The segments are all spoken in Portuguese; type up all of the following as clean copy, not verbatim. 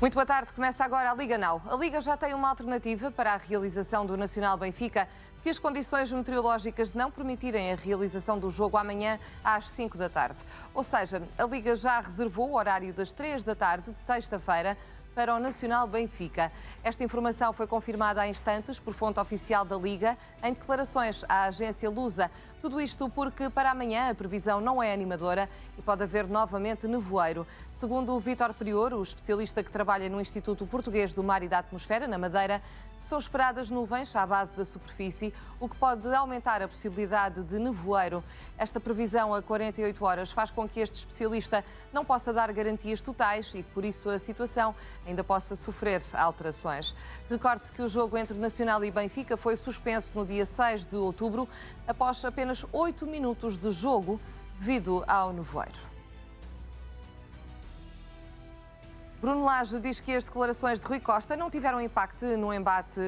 Muito boa tarde, começa agora a Liga Now. A Liga já tem uma alternativa para a realização do Nacional Benfica se as condições meteorológicas não permitirem a realização do jogo amanhã às 5 da tarde. Ou seja, a Liga já reservou o horário das 3 da tarde de sexta-feira para o Nacional Benfica. Esta informação foi confirmada há instantes por fonte oficial da Liga em declarações à agência Lusa. Tudo isto porque para amanhã a previsão não é animadora e pode haver novamente nevoeiro. Segundo o Vítor Prior, o especialista que trabalha no Instituto Português do Mar e da Atmosfera, na Madeira, são esperadas nuvens à base da superfície, o que pode aumentar a possibilidade de nevoeiro. Esta previsão a 48 horas faz com que este especialista não possa dar garantias totais e que, por isso, a situação ainda possa sofrer alterações. Recorde-se que o jogo entre Nacional e Benfica foi suspenso no dia 6 de outubro, após apenas 8 minutos de jogo, devido ao nevoeiro. Bruno Lage diz que as declarações de Rui Costa não tiveram impacto no empate,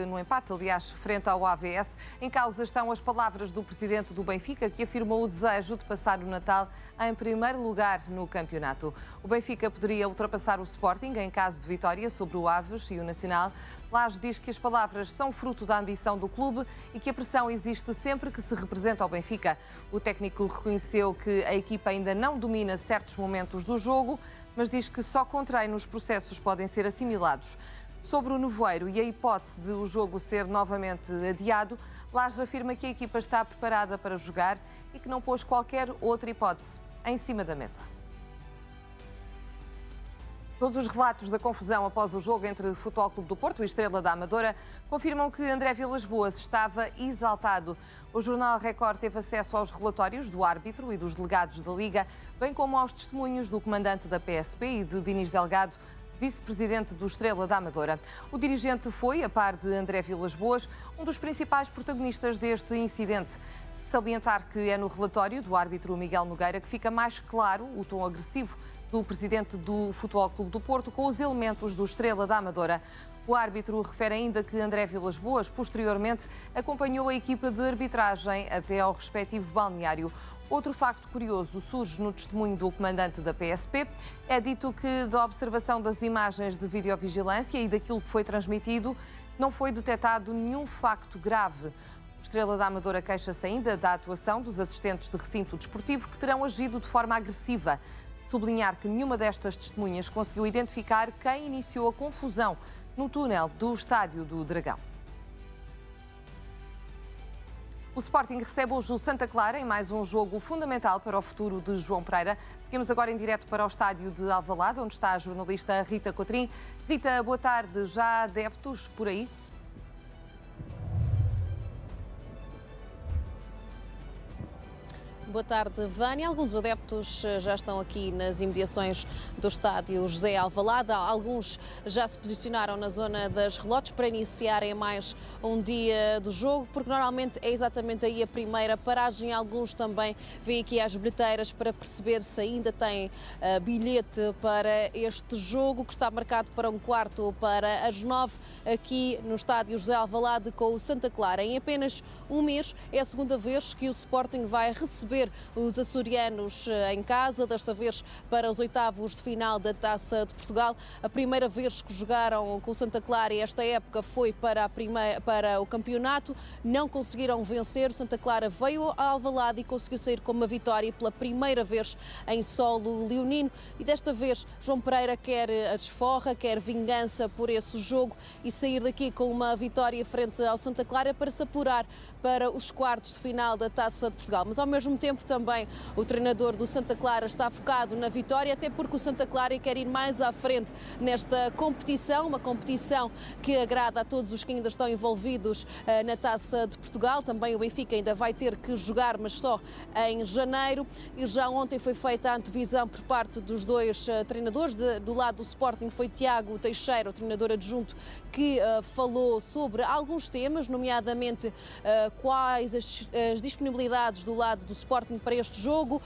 frente ao AVS. Em causa estão as palavras do presidente do Benfica, que afirmou o desejo de passar o Natal em primeiro lugar no campeonato. O Benfica poderia ultrapassar o Sporting em caso de vitória sobre o Aves e o Nacional. Lage diz que as palavras são fruto da ambição do clube e que a pressão existe sempre que se representa ao Benfica. O técnico reconheceu que a equipa ainda não domina certos momentos do jogo, mas diz que só com treino os processos podem ser assimilados. Sobre o nevoeiro e a hipótese de o jogo ser novamente adiado, Lage afirma que a equipa está preparada para jogar e que não pôs qualquer outra hipótese em cima da mesa. Todos os relatos da confusão após o jogo entre o Futebol Clube do Porto e Estrela da Amadora confirmam que André Vilas-Boas estava exaltado. O jornal Record teve acesso aos relatórios do árbitro e dos delegados da Liga, bem como aos testemunhos do comandante da PSP e de Dinis Delgado, vice-presidente do Estrela da Amadora. O dirigente foi, a par de André Vilas-Boas, um dos principais protagonistas deste incidente. Salientar que é no relatório do árbitro Miguel Nogueira que fica mais claro o tom agressivo do presidente do Futebol Clube do Porto com os elementos do Estrela da Amadora. O árbitro refere ainda que André Vilas-Boas, posteriormente, acompanhou a equipa de arbitragem até ao respectivo balneário. Outro facto curioso surge no testemunho do comandante da PSP. É dito que, da observação das imagens de videovigilância e daquilo que foi transmitido, não foi detectado nenhum facto grave. O Estrela da Amadora queixa-se ainda da atuação dos assistentes de recinto desportivo que terão agido de forma agressiva. Sublinhar que nenhuma destas testemunhas conseguiu identificar quem iniciou a confusão no túnel do Estádio do Dragão. O Sporting recebe hoje o Santa Clara em mais um jogo fundamental para o futuro de João Pereira. Seguimos agora em direto para o estádio de Alvalade, onde está a jornalista Rita Cotrim. Rita, boa tarde. Já há adeptos por aí? Boa tarde, Vânia. Alguns adeptos já estão aqui nas imediações do estádio José Alvalade. Alguns já se posicionaram na zona das relotes para iniciarem mais um dia do jogo, porque normalmente é exatamente aí a primeira paragem. Alguns também vêm aqui às bilheteiras para perceber se ainda têm bilhete para este jogo, que está marcado para um quarto para as 9, aqui no estádio José Alvalade com o Santa Clara. Em apenas um mês é a segunda vez que o Sporting vai receber os açorianos em casa, desta vez para os oitavos de final da Taça de Portugal. A primeira vez que jogaram com o Santa Clara esta época foi para o campeonato, não conseguiram vencer. O Santa Clara veio a Alvalade e conseguiu sair com uma vitória pela primeira vez em solo leonino, e desta vez João Pereira quer a desforra, quer vingança por esse jogo e sair daqui com uma vitória frente ao Santa Clara para se apurar para os quartos de final da Taça de Portugal. Mas ao mesmo tempo também o treinador do Santa Clara está focado na vitória, até porque o Santa Clara quer ir mais à frente nesta competição, uma competição que agrada a todos os que ainda estão envolvidos na Taça de Portugal. Também o Benfica ainda vai ter que jogar, mas só em janeiro. E já ontem foi feita a antevisão por parte dos dois treinadores. Do lado do Sporting foi Tiago Teixeira, o treinador adjunto, que falou sobre alguns temas, nomeadamente quais as disponibilidades do lado do Sporting para este jogo.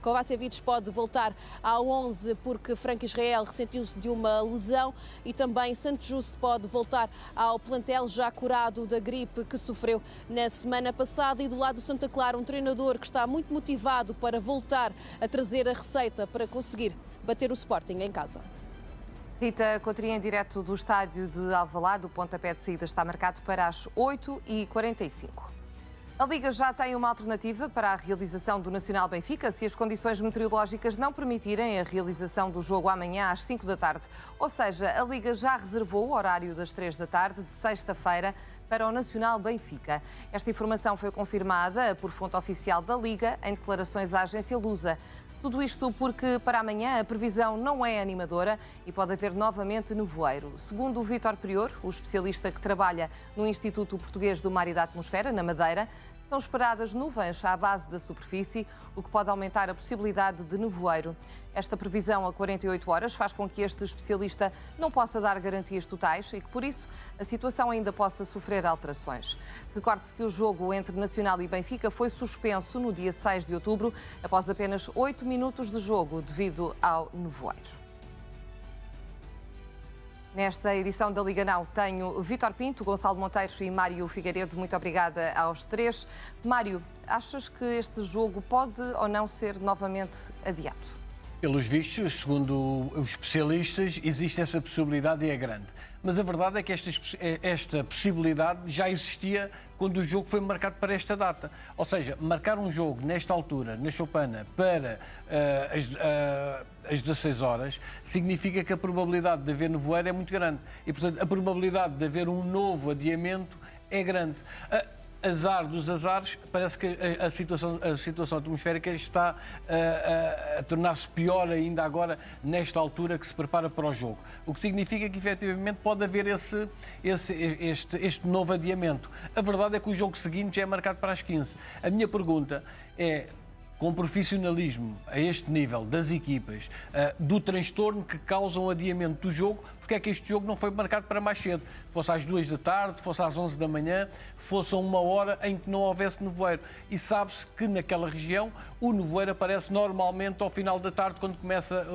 Kovacevic pode voltar ao 11 porque Franco Israel ressentiu-se de uma lesão, e também Santo Justo pode voltar ao plantel já curado da gripe que sofreu na semana passada. E do lado do Santa Clara, um treinador que está muito motivado para voltar a trazer a receita para conseguir bater o Sporting em casa. Rita Cotrim, em direto do estádio de Alvalade. O pontapé de saída está marcado para as 8h45. A Liga já tem uma alternativa para a realização do Nacional Benfica se as condições meteorológicas não permitirem a realização do jogo amanhã às 5 da tarde. Ou seja, a Liga já reservou o horário das 3 da tarde de sexta-feira para o Nacional Benfica. Esta informação foi confirmada por fonte oficial da Liga em declarações à agência Lusa. Tudo isto porque para amanhã a previsão não é animadora e pode haver novamente nevoeiro. Segundo o Vítor Prior, o especialista que trabalha no Instituto Português do Mar e da Atmosfera, na Madeira, estão esperadas nuvens à base da superfície, o que pode aumentar a possibilidade de nevoeiro. Esta previsão a 48 horas faz com que este especialista não possa dar garantias totais e que, por isso, a situação ainda possa sofrer alterações. Recorde-se que o jogo entre Nacional e Benfica foi suspenso no dia 6 de outubro, após apenas 8 minutos de jogo, devido ao nevoeiro. Nesta edição da Liga Now tenho Vítor Pinto, Gonçalo Monteiro e Mário Figueiredo. Muito obrigada aos três. Mário, achas que este jogo pode ou não ser novamente adiado? Pelos vistos, segundo os especialistas, existe essa possibilidade e é grande. Mas a verdade é que esta possibilidade já existia quando o jogo foi marcado para esta data. Ou seja, marcar um jogo nesta altura, na Choupana, para as 16 horas, significa que a probabilidade de haver nevoeiro é muito grande. E, portanto, a probabilidade de haver um novo adiamento é grande. Azar dos azares, parece que a situação atmosférica está a tornar-se pior ainda agora, nesta altura que se prepara para o jogo. O que significa que, efetivamente, pode haver este novo adiamento. A verdade é que o jogo seguinte já é marcado para as 15. A minha pergunta é, com profissionalismo a este nível das equipas, do transtorno que causa um adiamento do jogo, porque é que este jogo não foi marcado para mais cedo? Fosse às 2 da tarde, fosse às 11 da manhã, fosse a uma hora em que não houvesse nevoeiro. E sabe-se que naquela região o nevoeiro aparece normalmente ao final da tarde, quando começa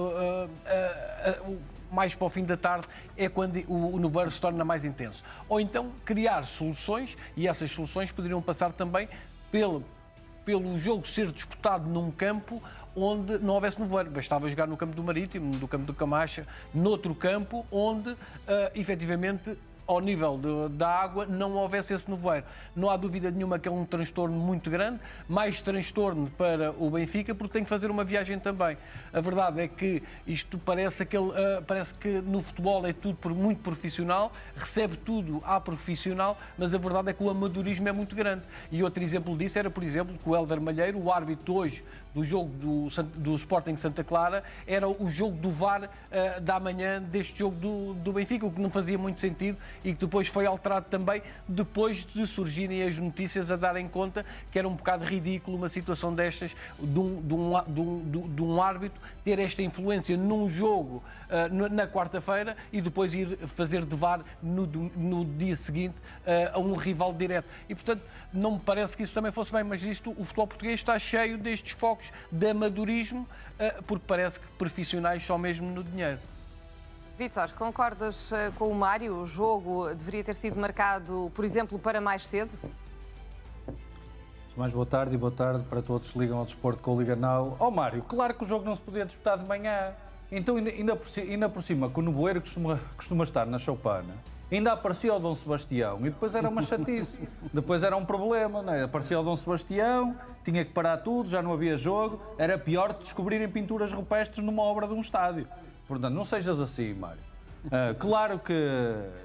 mais para o fim da tarde, é quando o nevoeiro se torna mais intenso. Ou então criar soluções, e essas soluções poderiam passar também pelo jogo ser disputado num campo onde não houvesse nevoeiro. Bastava jogar no campo do Marítimo, no campo do Camacha, noutro campo onde, efetivamente, ao nível da água, não houvesse esse nevoeiro. Não há dúvida nenhuma que é um transtorno muito grande, mais transtorno para o Benfica, porque tem que fazer uma viagem também. A verdade é que isto parece que no futebol é tudo muito profissional, recebe tudo à profissional, mas a verdade é que o amadorismo é muito grande. E outro exemplo disso era, por exemplo, que o Hélder Malheiro, o árbitro hoje do jogo do Sporting Santa Clara, era o jogo do VAR da manhã deste jogo do Benfica, o que não fazia muito sentido e que depois foi alterado também, depois de surgirem as notícias a darem conta que era um bocado ridículo uma situação destas, de um árbitro ter esta influência num jogo na quarta-feira e depois ir fazer de VAR no dia seguinte a um rival direto. E, portanto, não me parece que isso também fosse bem, mas o futebol português está cheio destes focos de amadorismo, porque parece que profissionais só mesmo no dinheiro. Vítor, concordas com o Mário? O jogo deveria ter sido marcado, por exemplo, para mais cedo? Mais boa tarde e boa tarde para todos que ligam ao desporto com o Liga Now. Mário, claro que o jogo não se podia disputar de manhã. Então, ainda por cima, que o nevoeiro costuma estar na Choupana, ainda aparecia o Dom Sebastião e depois era uma chatice. Depois era um problema, não é? Aparecia o Dom Sebastião, tinha que parar tudo, já não havia jogo. Era pior de descobrirem pinturas rupestres numa obra de um estádio. Portanto, não sejas assim, Mário. Claro que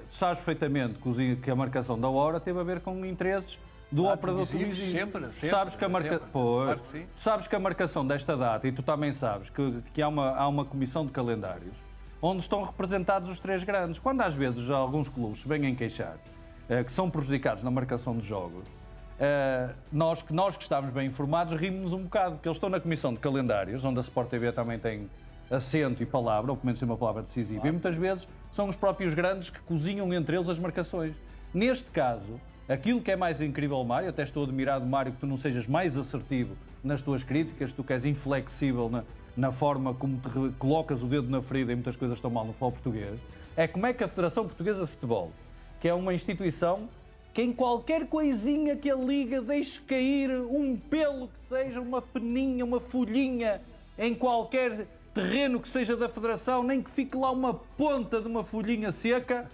tu sabes perfeitamente que a marcação da hora teve a ver com interesses do operador televisivo. Sempre. Sabes que Claro que sim. Sabes que a marcação desta data, e tu também sabes que há uma comissão de calendários onde estão representados os três grandes. Quando às vezes alguns clubes vêm queixar que são prejudicados na marcação de jogos, nós que estamos bem informados rimos-nos um bocado, porque eles estão na comissão de calendários, onde a Sport TV também tem assento e palavra, ou pelo menos tem uma palavra decisiva, claro. E muitas vezes são os próprios grandes que cozinham entre eles as marcações. Neste caso, aquilo que é mais incrível, Mário, até estou admirado, Mário, que tu não sejas mais assertivo nas tuas críticas, tu que és inflexível na forma como te colocas o dedo na ferida e muitas coisas estão mal no futebol português, é como é que a Federação Portuguesa de Futebol, que é uma instituição que em qualquer coisinha que a Liga deixe cair, um pelo que seja, uma peninha, uma folhinha, em qualquer terreno que seja da Federação, nem que fique lá uma ponta de uma folhinha seca,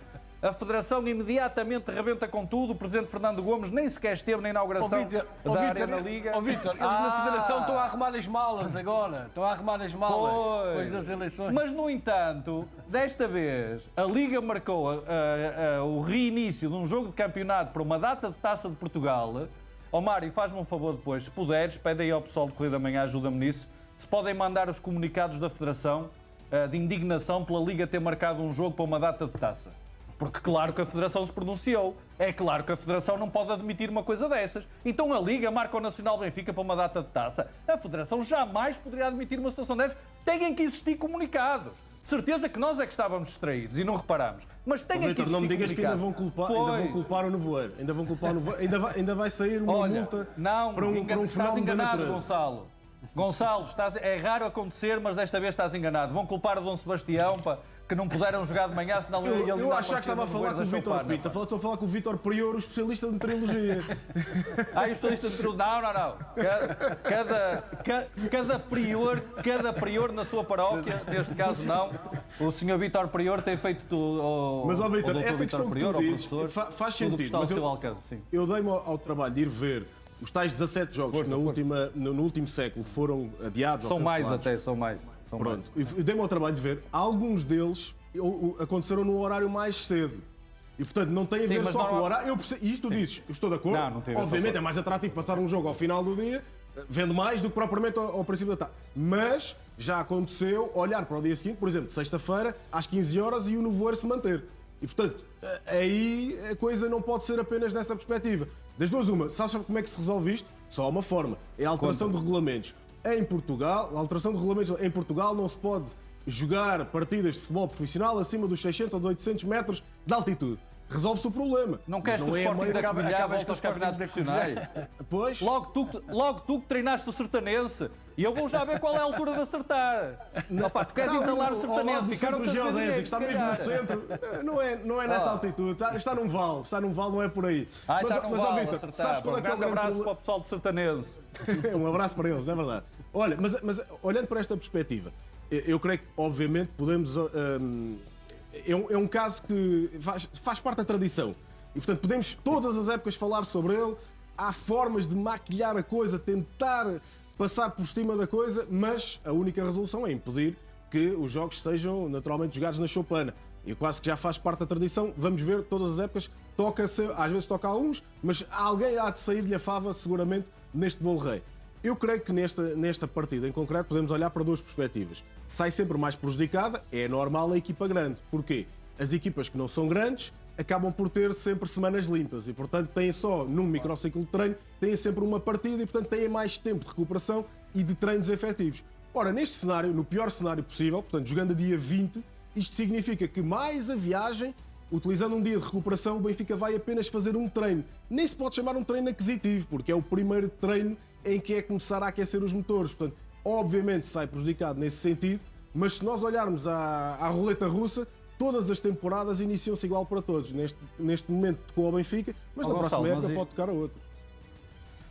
a Federação imediatamente rebenta com tudo. O Presidente Fernando Gomes nem sequer esteve na inauguração da Arena Liga. Eles na Federação estão a arrumar as malas agora. Estão a arrumar as malas depois das eleições. Mas, no entanto, desta vez, a Liga marcou o reinício de um jogo de campeonato para uma data de Taça de Portugal. Ó Mário, faz-me um favor depois, se puderes, pede aí ao pessoal de Corrida da Manhã, ajuda-me nisso, se podem mandar os comunicados da Federação de indignação pela Liga ter marcado um jogo para uma data de taça. Porque claro que a Federação se pronunciou. É claro que a Federação não pode admitir uma coisa dessas. Então a Liga marca o Nacional Benfica para uma data de taça. A Federação jamais poderia admitir uma situação dessas. Têm que existir comunicados. Certeza que nós é que estávamos distraídos e não reparámos. Mas têm que existir Vitor, não me digas que ainda comunicados. vão culpar o Nevoeiro. Ainda vai sair uma multa para um estás fenómeno da enganado, natureza. Gonçalo. Gonçalo, é raro acontecer, mas desta vez estás enganado. Vão culpar o Dom Sebastião que não puderam jogar de manhã, senão Eu achava que estava a falar com o Vítor Pinto. Estou a falar com o Vítor Prior, o especialista de meteorologia. O especialista de meteorologia. Não. Cada prior na sua paróquia, neste caso não. O senhor Vítor Prior tem feito tudo. Mas, ó Vítor, essa questão que tu dizes faz sentido. Mas eu dei-me ao trabalho de ir ver os tais 17 jogos que no último século foram adiados ou cancelados. São mais. Pronto, eu dei-me ao trabalho de ver, alguns deles aconteceram num horário mais cedo. E, portanto, não tem a ver só com o horário. E isto tu dizes, eu estou de acordo. Não obviamente é mais atrativo passar um jogo ao final do dia, vende mais do que propriamente ao princípio da tarde. Mas já aconteceu olhar para o dia seguinte, por exemplo, de sexta-feira, às 15 horas e o nevoeiro se manter. E, portanto, aí a coisa não pode ser apenas nessa perspectiva. Das duas, uma, sabes como é que se resolve isto? Só há uma forma, é a alteração de regulamentos. Em Portugal, a alteração de regulamentos em Portugal não se pode jogar partidas de futebol profissional acima dos 600 ou de 800 metros de altitude. Resolve-se o problema. Não queres que o Sporting da Covilhã volte aos campeonatos profissionais? Pois. Logo tu que treinaste o Sertanense. E eu vou já ver qual é a altura de acertar. Opa, tu queres entalar o Sertanense? O centro geodésico, que está mesmo no centro. Não é nessa altitude. Está num vale. Está num vale, não é por aí. Mas, ó Vítor, sabes qual é que é o grande abraço para o pessoal do Sertanense. Um abraço para eles, é verdade. Olha, mas olhando para esta perspectiva, eu creio que, obviamente, podemos... É um caso que faz parte da tradição. E, portanto, podemos todas as épocas falar sobre ele. Há formas de maquilhar a coisa, tentar passar por cima da coisa, mas a única resolução é impedir que os jogos sejam naturalmente jogados na choupana. E quase que já faz parte da tradição. Vamos ver, todas as épocas, às vezes toca a uns, mas alguém há de sair-lhe a fava, seguramente, neste bolo rei. Eu creio que nesta partida em concreto podemos olhar para duas perspectivas. Sai sempre mais prejudicada, é normal a equipa grande. Porquê? As equipas que não são grandes acabam por ter sempre semanas limpas e, portanto, têm só, num microciclo de treino, têm sempre uma partida e, portanto, têm mais tempo de recuperação e de treinos efetivos. Ora, neste cenário, no pior cenário possível, portanto, jogando a dia 20, isto significa que mais a viagem, utilizando um dia de recuperação, o Benfica vai apenas fazer um treino. Nem se pode chamar um treino aquisitivo, porque é o primeiro treino em que é começar a aquecer os motores. Portanto, obviamente sai prejudicado nesse sentido, mas se nós olharmos à roleta russa, todas as temporadas iniciam-se igual para todos. Neste momento tocou ao Benfica, mas na próxima época pode tocar a outros.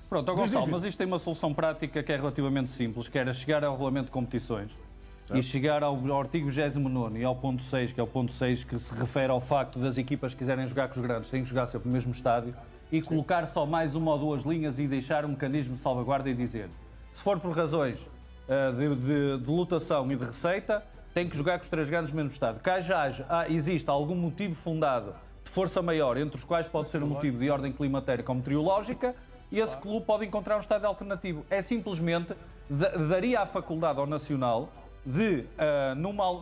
Pronto, Gonçalo, mas isto tem uma solução prática que é relativamente simples, que era chegar ao regulamento de competições e chegar ao artigo 29 e ao ponto 6, que é o ponto 6 que se refere ao facto das equipas que quiserem jogar com os grandes têm que jogar sempre no mesmo estádio, e colocar só mais uma ou duas linhas e deixar um mecanismo de salvaguarda e dizer, se for por razões de lotação e de receita, tem que jogar com os três grandes no mesmo estádio. Caso existe algum motivo fundado de força maior, entre os quais pode ser um motivo de ordem climatérica ou meteorológica, e esse clube pode encontrar um estádio alternativo. É simplesmente, daria a faculdade ao Nacional de,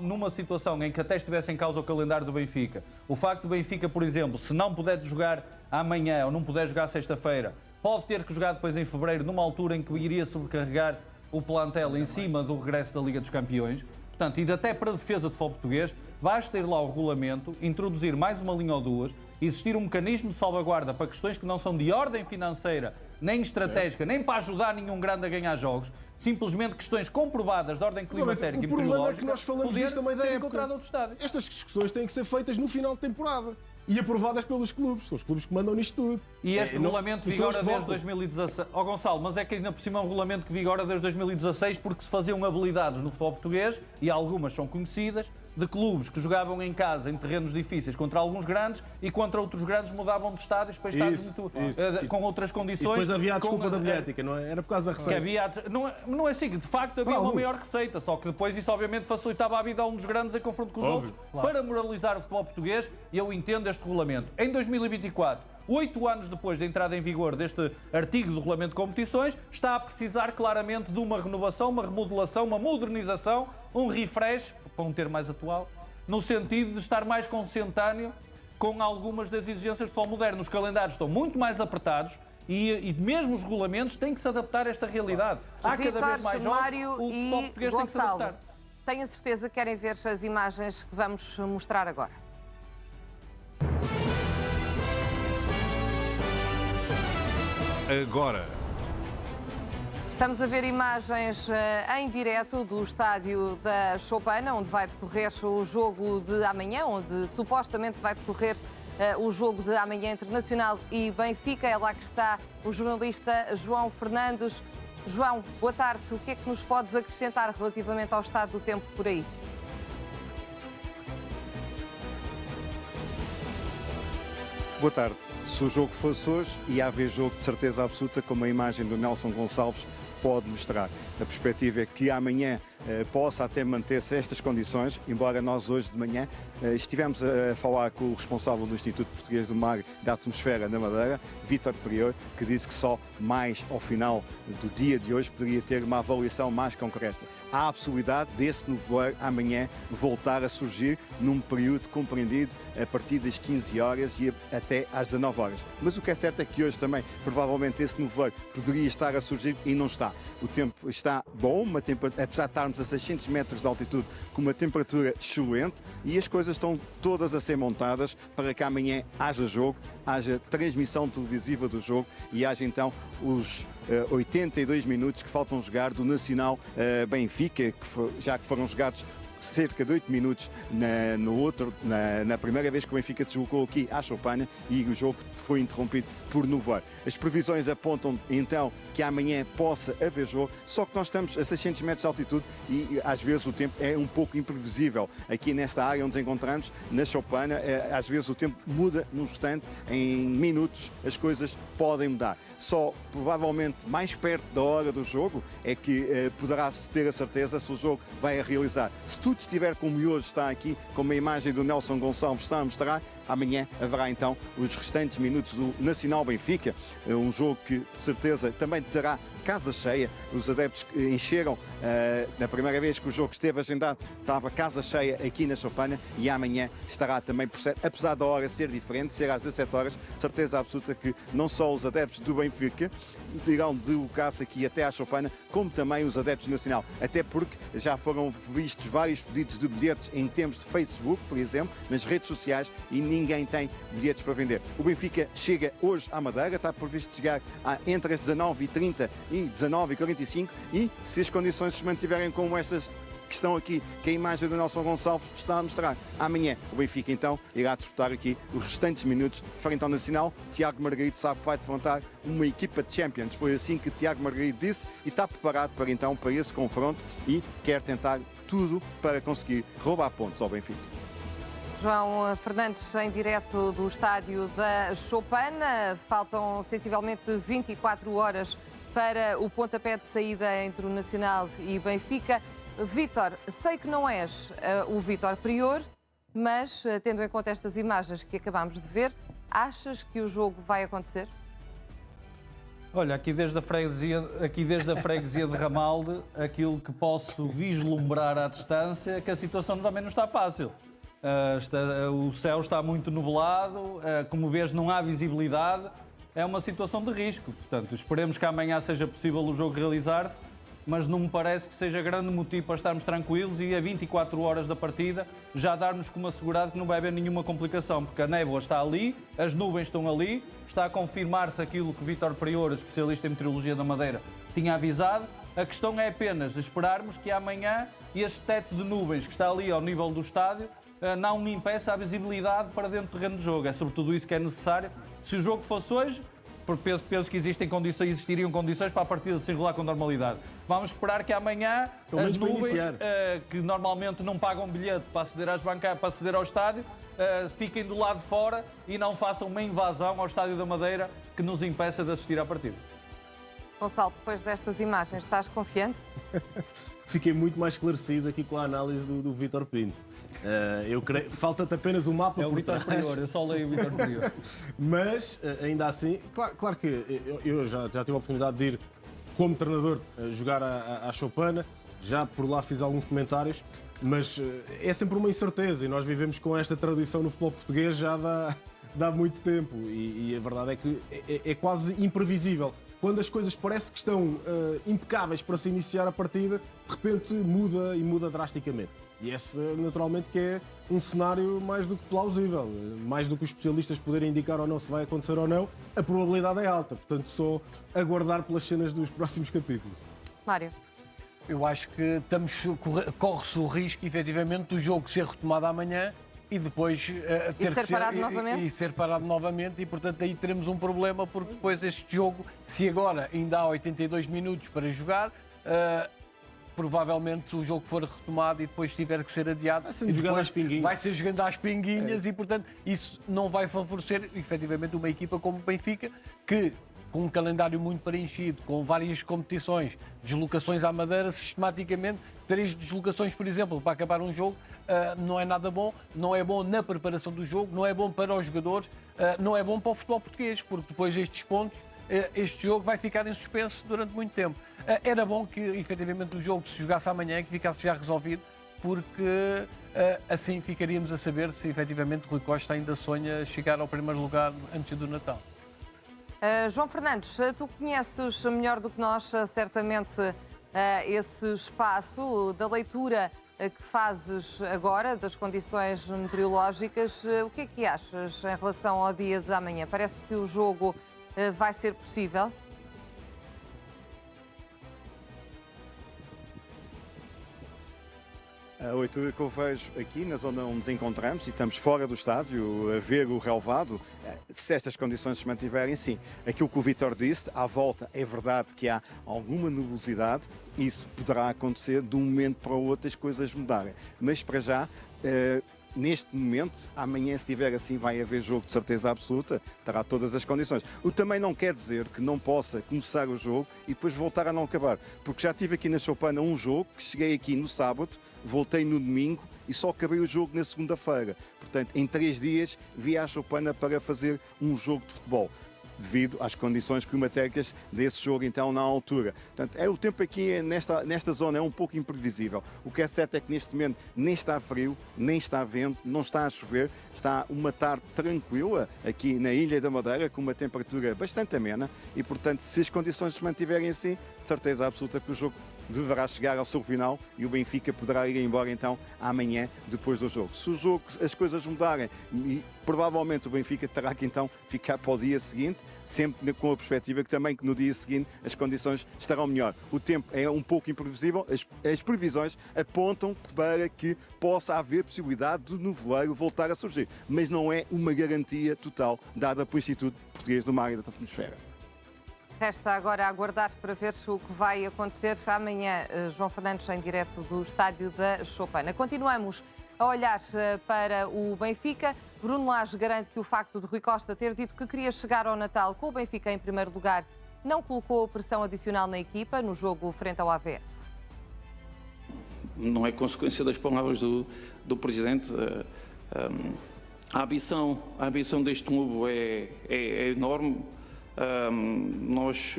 numa situação em que até estivesse em causa o calendário do Benfica, o facto do Benfica, por exemplo, se não puder jogar amanhã ou não puder jogar sexta-feira, pode ter que jogar depois em fevereiro, numa altura em que iria sobrecarregar o plantel em cima do regresso da Liga dos Campeões. Portanto, e até para a defesa de futebol português, basta ir lá ao regulamento, introduzir mais uma linha ou duas, existir um mecanismo de salvaguarda para questões que não são de ordem financeira, nem estratégica, nem para ajudar nenhum grande a ganhar jogos, simplesmente questões comprovadas de ordem climatérica e meteorológica. O problema é que nós falamos disto também da época. Estas discussões têm que ser feitas no final de temporada. e aprovadas pelos clubes. São os clubes que mandam nisto tudo. E este regulamento vigora desde votam. 2016. Ó Gonçalo, mas é que ainda por cima é um regulamento que vigora desde 2016 porque se faziam habilidades no futebol português, e algumas são conhecidas, de clubes que jogavam em casa, em terrenos difíceis, contra alguns grandes e contra outros grandes mudavam de estádios para estádios com outras E condições. depois havia a desculpa da bilhética, não é? Era por causa da receita. Não é assim, de facto havia uma maior receita, só que depois isso obviamente facilitava a vida a um dos grandes em confronto com os outros, para moralizar o futebol português, e eu entendo este regulamento. Em 2024, 8 anos depois da entrada em vigor deste artigo do Regulamento de Competições, está a precisar claramente de uma renovação, uma remodelação, uma modernização, um refresh, para um termo mais atual, no sentido de estar mais consentâneo com algumas das exigências do futebol moderno. Os calendários estão muito mais apertados e mesmo os regulamentos têm que se adaptar a esta realidade. Há cada vez mais jogos, Mário o futebol e português tem que se Gonçalo, adaptar. tenho a certeza que querem ver as imagens que vamos mostrar agora. Agora. Estamos a ver imagens em direto do estádio da Choupana, onde vai decorrer o jogo de amanhã, onde supostamente vai decorrer o jogo de amanhã entre Nacional e Benfica. É lá que está o jornalista João Fernandes. João, boa tarde. O que é que nos podes acrescentar relativamente ao estado do tempo por aí? Boa tarde. Se o jogo fosse hoje, ia haver jogo de certeza absoluta, como a imagem do Nelson Gonçalves pode mostrar. A perspectiva é que amanhã possa até manter-se estas condições, embora nós hoje de manhã estivemos a falar com o responsável do Instituto Português do Mar e da Atmosfera na Madeira, Vítor Prior, que disse que só mais ao final do dia de hoje poderia ter uma avaliação mais concreta. Há a possibilidade desse nevoeiro amanhã voltar a surgir num período compreendido a partir das 15 horas e até às 19 horas. Mas o que é certo é que hoje também, provavelmente, esse nevoeiro poderia estar a surgir e não está. O tempo está bom, apesar de estarmos a 600 metros de altitude, com uma temperatura excelente, e as coisas estão todas a ser montadas para que amanhã haja jogo, haja transmissão televisiva do jogo e haja então os 82 minutos que faltam jogar do Nacional Benfica, já que foram jogados cerca de 8 minutos na primeira vez que o Benfica deslocou aqui à Choupana, e o jogo foi interrompido por nevoeiro. As previsões apontam então que amanhã possa haver jogo, só que nós estamos a 600 metros de altitude e às vezes o tempo é um pouco imprevisível. Aqui nesta área onde nos encontramos, na Choupana, às vezes o tempo muda num instante, em minutos as coisas podem mudar. Só provavelmente mais perto da hora do jogo é que poderá-se ter a certeza se o jogo vai a realizar. Se tudo estiver como hoje está aqui, como a imagem do Nelson Gonçalves está a mostrar, amanhã haverá então os restantes minutos do Nacional Benfica, um jogo que, de certeza, também terá casa cheia. Os adeptos encheram, na primeira vez que o jogo esteve agendado, estava casa cheia aqui na Choupana, e amanhã estará também por certo, apesar da hora ser diferente, ser às 17 horas, certeza absoluta que não só os adeptos do Benfica irão deslocar-se aqui até à Choupana, como também os adeptos do Nacional, até porque já foram vistos vários pedidos de bilhetes em termos de Facebook, por exemplo, nas redes sociais, e ninguém tem bilhetes para vender. O Benfica chega hoje à Madeira, está previsto chegar entre as 19h30 e 19h45, e se as condições se mantiverem como estas que estão aqui, que a imagem do Nelson Gonçalves está a mostrar, amanhã o Benfica então irá disputar aqui os restantes minutos frente ao Nacional. Tiago Margarido sabe que vai defrontar uma equipa de Champions, foi assim que Tiago Margarido disse, e está preparado para então para esse confronto e quer tentar tudo para conseguir roubar pontos ao Benfica. João Fernandes, em direto do estádio da Choupana. Faltam sensivelmente 24 horas para o pontapé de saída entre o Nacional e Benfica. Vítor, sei que não és o Vítor Prior, mas tendo em conta estas imagens que acabámos de ver, achas que o jogo vai acontecer? Olha, aqui desde a freguesia de Ramalde, aquilo que posso vislumbrar à distância é que a situação também não está fácil. O céu está muito nublado, como vês não há visibilidade, é uma situação de risco. Portanto, esperemos que amanhã seja possível o jogo realizar-se, mas não me parece que seja grande motivo para estarmos tranquilos e a 24 horas da partida já darmos como assegurado que não vai haver nenhuma complicação, porque a névoa está ali, as nuvens estão ali, está a confirmar-se aquilo que Vítor Prior, especialista em meteorologia da Madeira, tinha avisado. A questão é apenas esperarmos que amanhã este teto de nuvens que está ali ao nível do estádio não me impeça a visibilidade para dentro do terreno de jogo. É sobretudo isso que é necessário. Se o jogo fosse hoje, porque penso que existiriam condições para a partida se enrolar com normalidade. Vamos esperar que amanhã as nuvens, que normalmente não pagam bilhete para aceder às bancadas, para aceder ao estádio, fiquem do lado de fora e não façam uma invasão ao Estádio da Madeira que nos impeça de assistir à partida. Gonçalo, depois destas imagens, estás confiante? Fiquei muito mais esclarecido aqui com a análise do Vítor Pinto. Eu creio, falta-te apenas o mapa É o por Vítor trás. Prior, eu só leio o Vítor Prior. Mas, ainda assim, claro que eu já tive a oportunidade de ir como treinador jogar à Choupana, já por lá fiz alguns comentários, mas é sempre uma incerteza e nós vivemos com esta tradição no futebol português já dá muito tempo e a verdade é que é quase imprevisível. Quando as coisas parece que estão impecáveis para se iniciar a partida, de repente muda e muda drasticamente. E esse, naturalmente, que é um cenário mais do que plausível. Mais do que os especialistas poderem indicar ou não se vai acontecer ou não, a probabilidade é alta. Portanto, só aguardar pelas cenas dos próximos capítulos. Mário. Eu acho que corre-se o risco, efetivamente, do jogo ser retomado amanhã e depois ter ser que parado novamente? E ser parado novamente, e portanto aí teremos um problema, porque depois este jogo, se agora ainda há 82 minutos para jogar, provavelmente se o jogo for retomado e depois tiver que ser adiado, vai ser jogado às pinguinhas. Vai ser jogando às pinguinhas e portanto isso não vai favorecer efetivamente uma equipa como o Benfica, que com um calendário muito preenchido, com várias competições, deslocações à Madeira, sistematicamente, 3 deslocações, por exemplo, para acabar um jogo, não é nada bom, não é bom na preparação do jogo, não é bom para os jogadores, não é bom para o futebol português, porque depois destes pontos, este jogo vai ficar em suspenso durante muito tempo. Era bom que, efetivamente, o jogo se jogasse amanhã, que ficasse já resolvido, porque assim ficaríamos a saber se, efetivamente, Rui Costa ainda sonha chegar ao primeiro lugar antes do Natal. João Fernandes, tu conheces melhor do que nós, certamente, esse espaço da leitura que fazes agora, das condições meteorológicas. O que é que achas em relação ao dia de amanhã? Parece que o jogo vai ser possível? A leitura que eu vejo aqui na zona onde nos encontramos, e estamos fora do estádio, a ver o relvado, se estas condições se mantiverem, sim. Aquilo que o Vítor disse, à volta, é verdade que há alguma nebulosidade, isso poderá acontecer de um momento para o outro as coisas mudarem. Mas para já, neste momento, amanhã, se estiver assim, vai haver jogo de certeza absoluta, terá todas as condições. O que também não quer dizer que não possa começar o jogo e depois voltar a não acabar. Porque já tive aqui na Choupana um jogo, que cheguei aqui no sábado, voltei no domingo e só acabei o jogo na segunda-feira. Portanto, em 3 dias, vi à Choupana para fazer um jogo de futebol, devido às condições climatéricas desse jogo, então, na altura. Portanto, o tempo aqui nesta zona é um pouco imprevisível. O que é certo é que neste momento nem está frio, nem está vento, não está a chover, está uma tarde tranquila aqui na Ilha da Madeira, com uma temperatura bastante amena e, portanto, se as condições se mantiverem assim, de certeza absoluta que o jogo deverá chegar ao seu final e o Benfica poderá ir embora então amanhã depois do jogo. Se o jogo, as coisas mudarem, e provavelmente o Benfica terá que então ficar para o dia seguinte, sempre com a perspectiva que também que no dia seguinte as condições estarão melhor. O tempo é um pouco imprevisível, as previsões apontam para que possa haver possibilidade do nevoeiro voltar a surgir, mas não é uma garantia total dada pelo Instituto Português do Mar e da Atmosfera. Resta agora aguardar para ver o que vai acontecer amanhã. João Fernandes, em direto do estádio da Choupana. Continuamos a olhar para o Benfica. Bruno Lage garante que o facto de Rui Costa ter dito que queria chegar ao Natal com o Benfica em primeiro lugar não colocou pressão adicional na equipa no jogo frente ao AVS. Não é consequência das palavras do Presidente. A ambição deste clube é enorme. Nós,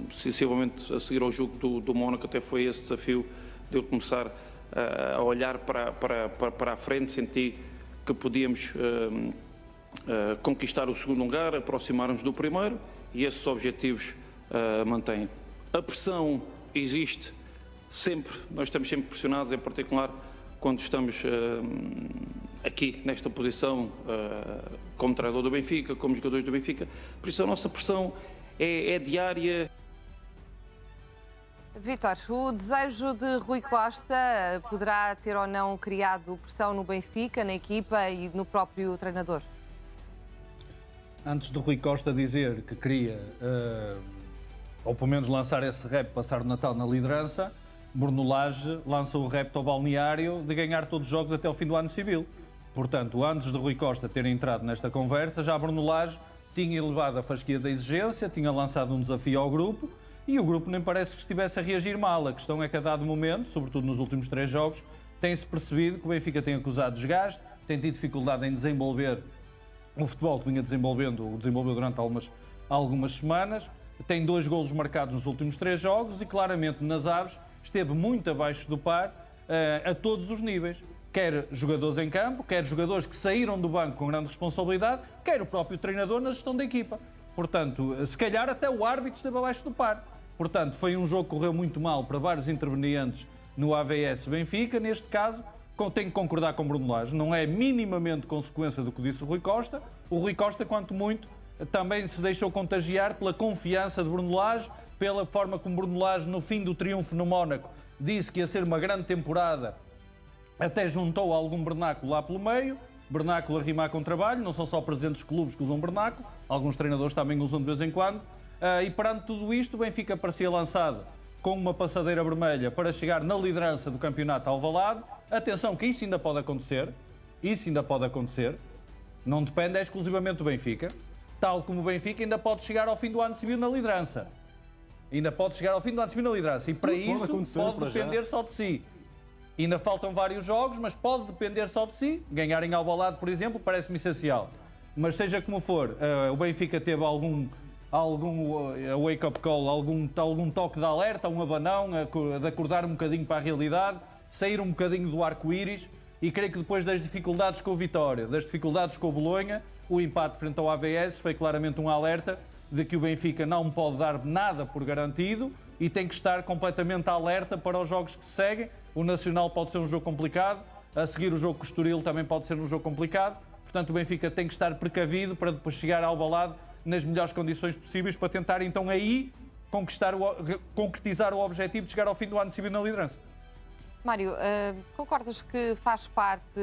sensivelmente, a seguir ao jogo do Mónaco, até foi esse desafio de eu começar a olhar para a frente, senti que podíamos conquistar o segundo lugar, aproximar-nos do primeiro, e esses objetivos mantêm. A pressão existe sempre, nós estamos sempre pressionados, em particular quando estamos aqui nesta posição como treinador do Benfica, como jogadores do Benfica. Por isso a nossa pressão é diária. Vítor, o desejo de Rui Costa poderá ter ou não criado pressão no Benfica, na equipa e no próprio treinador? Antes de Rui Costa dizer que queria, ou pelo menos lançar esse repto, passar o Natal na liderança, Bruno Lage lançou o repto ao balneário de ganhar todos os jogos até ao fim do ano civil. Portanto, antes de Rui Costa ter entrado nesta conversa, já Bruno Lage tinha elevado a fasquia da exigência, tinha lançado um desafio ao grupo e o grupo nem parece que estivesse a reagir mal. A questão é que a dado momento, sobretudo nos últimos 3 jogos, tem-se percebido que o Benfica tem acusado desgaste, tem tido dificuldade em desenvolver o futebol que vinha desenvolveu durante algumas semanas, tem 2 golos marcados nos últimos 3 jogos e claramente nas aves esteve muito abaixo do par a todos os níveis. Quer jogadores em campo, quer jogadores que saíram do banco com grande responsabilidade, quer o próprio treinador na gestão da equipa. Portanto, se calhar até o árbitro esteve abaixo do par. Portanto, foi um jogo que correu muito mal para vários intervenientes no AVS Benfica. Neste caso, tenho que concordar com Bruno Lage. Não é minimamente consequência do que disse o Rui Costa. O Rui Costa, quanto muito, também se deixou contagiar pela confiança de Bruno Lage, pela forma como Bruno Lage, no fim do triunfo no Mónaco, disse que ia ser uma grande temporada. Até juntou algum bernáculo lá pelo meio. Bernáculo a rimar com trabalho. Não são só presidentes de clubes que usam bernáculo. Alguns treinadores também usam de vez em quando. E perante tudo isto, o Benfica parecia lançado com uma passadeira vermelha para chegar na liderança do campeonato Alvalade. Atenção que isso ainda pode acontecer. Isso ainda pode acontecer. Não depende exclusivamente do Benfica. Tal como o Benfica ainda pode chegar ao fim do ano civil na liderança. Ainda pode chegar ao fim do ano civil na liderança. E para isso pode depender só de si. Ainda faltam vários jogos, mas pode depender só de si. Ganhar em Alvalade, por exemplo, parece-me essencial. Mas seja como for, o Benfica teve algum wake-up call, algum toque de alerta, um abanão, de acordar um bocadinho para a realidade, sair um bocadinho do arco-íris, e creio que depois das dificuldades com o Vitória, das dificuldades com o Bolonha, o empate frente ao AVS foi claramente um alerta de que o Benfica não pode dar nada por garantido e tem que estar completamente alerta para os jogos que se seguem. O Nacional pode ser um jogo complicado, a seguir o jogo com o Estoril também pode ser um jogo complicado, portanto o Benfica tem que estar precavido para depois chegar ao Alvalade nas melhores condições possíveis para tentar então aí concretizar o objetivo de chegar ao fim do ano civil na liderança. Mário, concordas que faz parte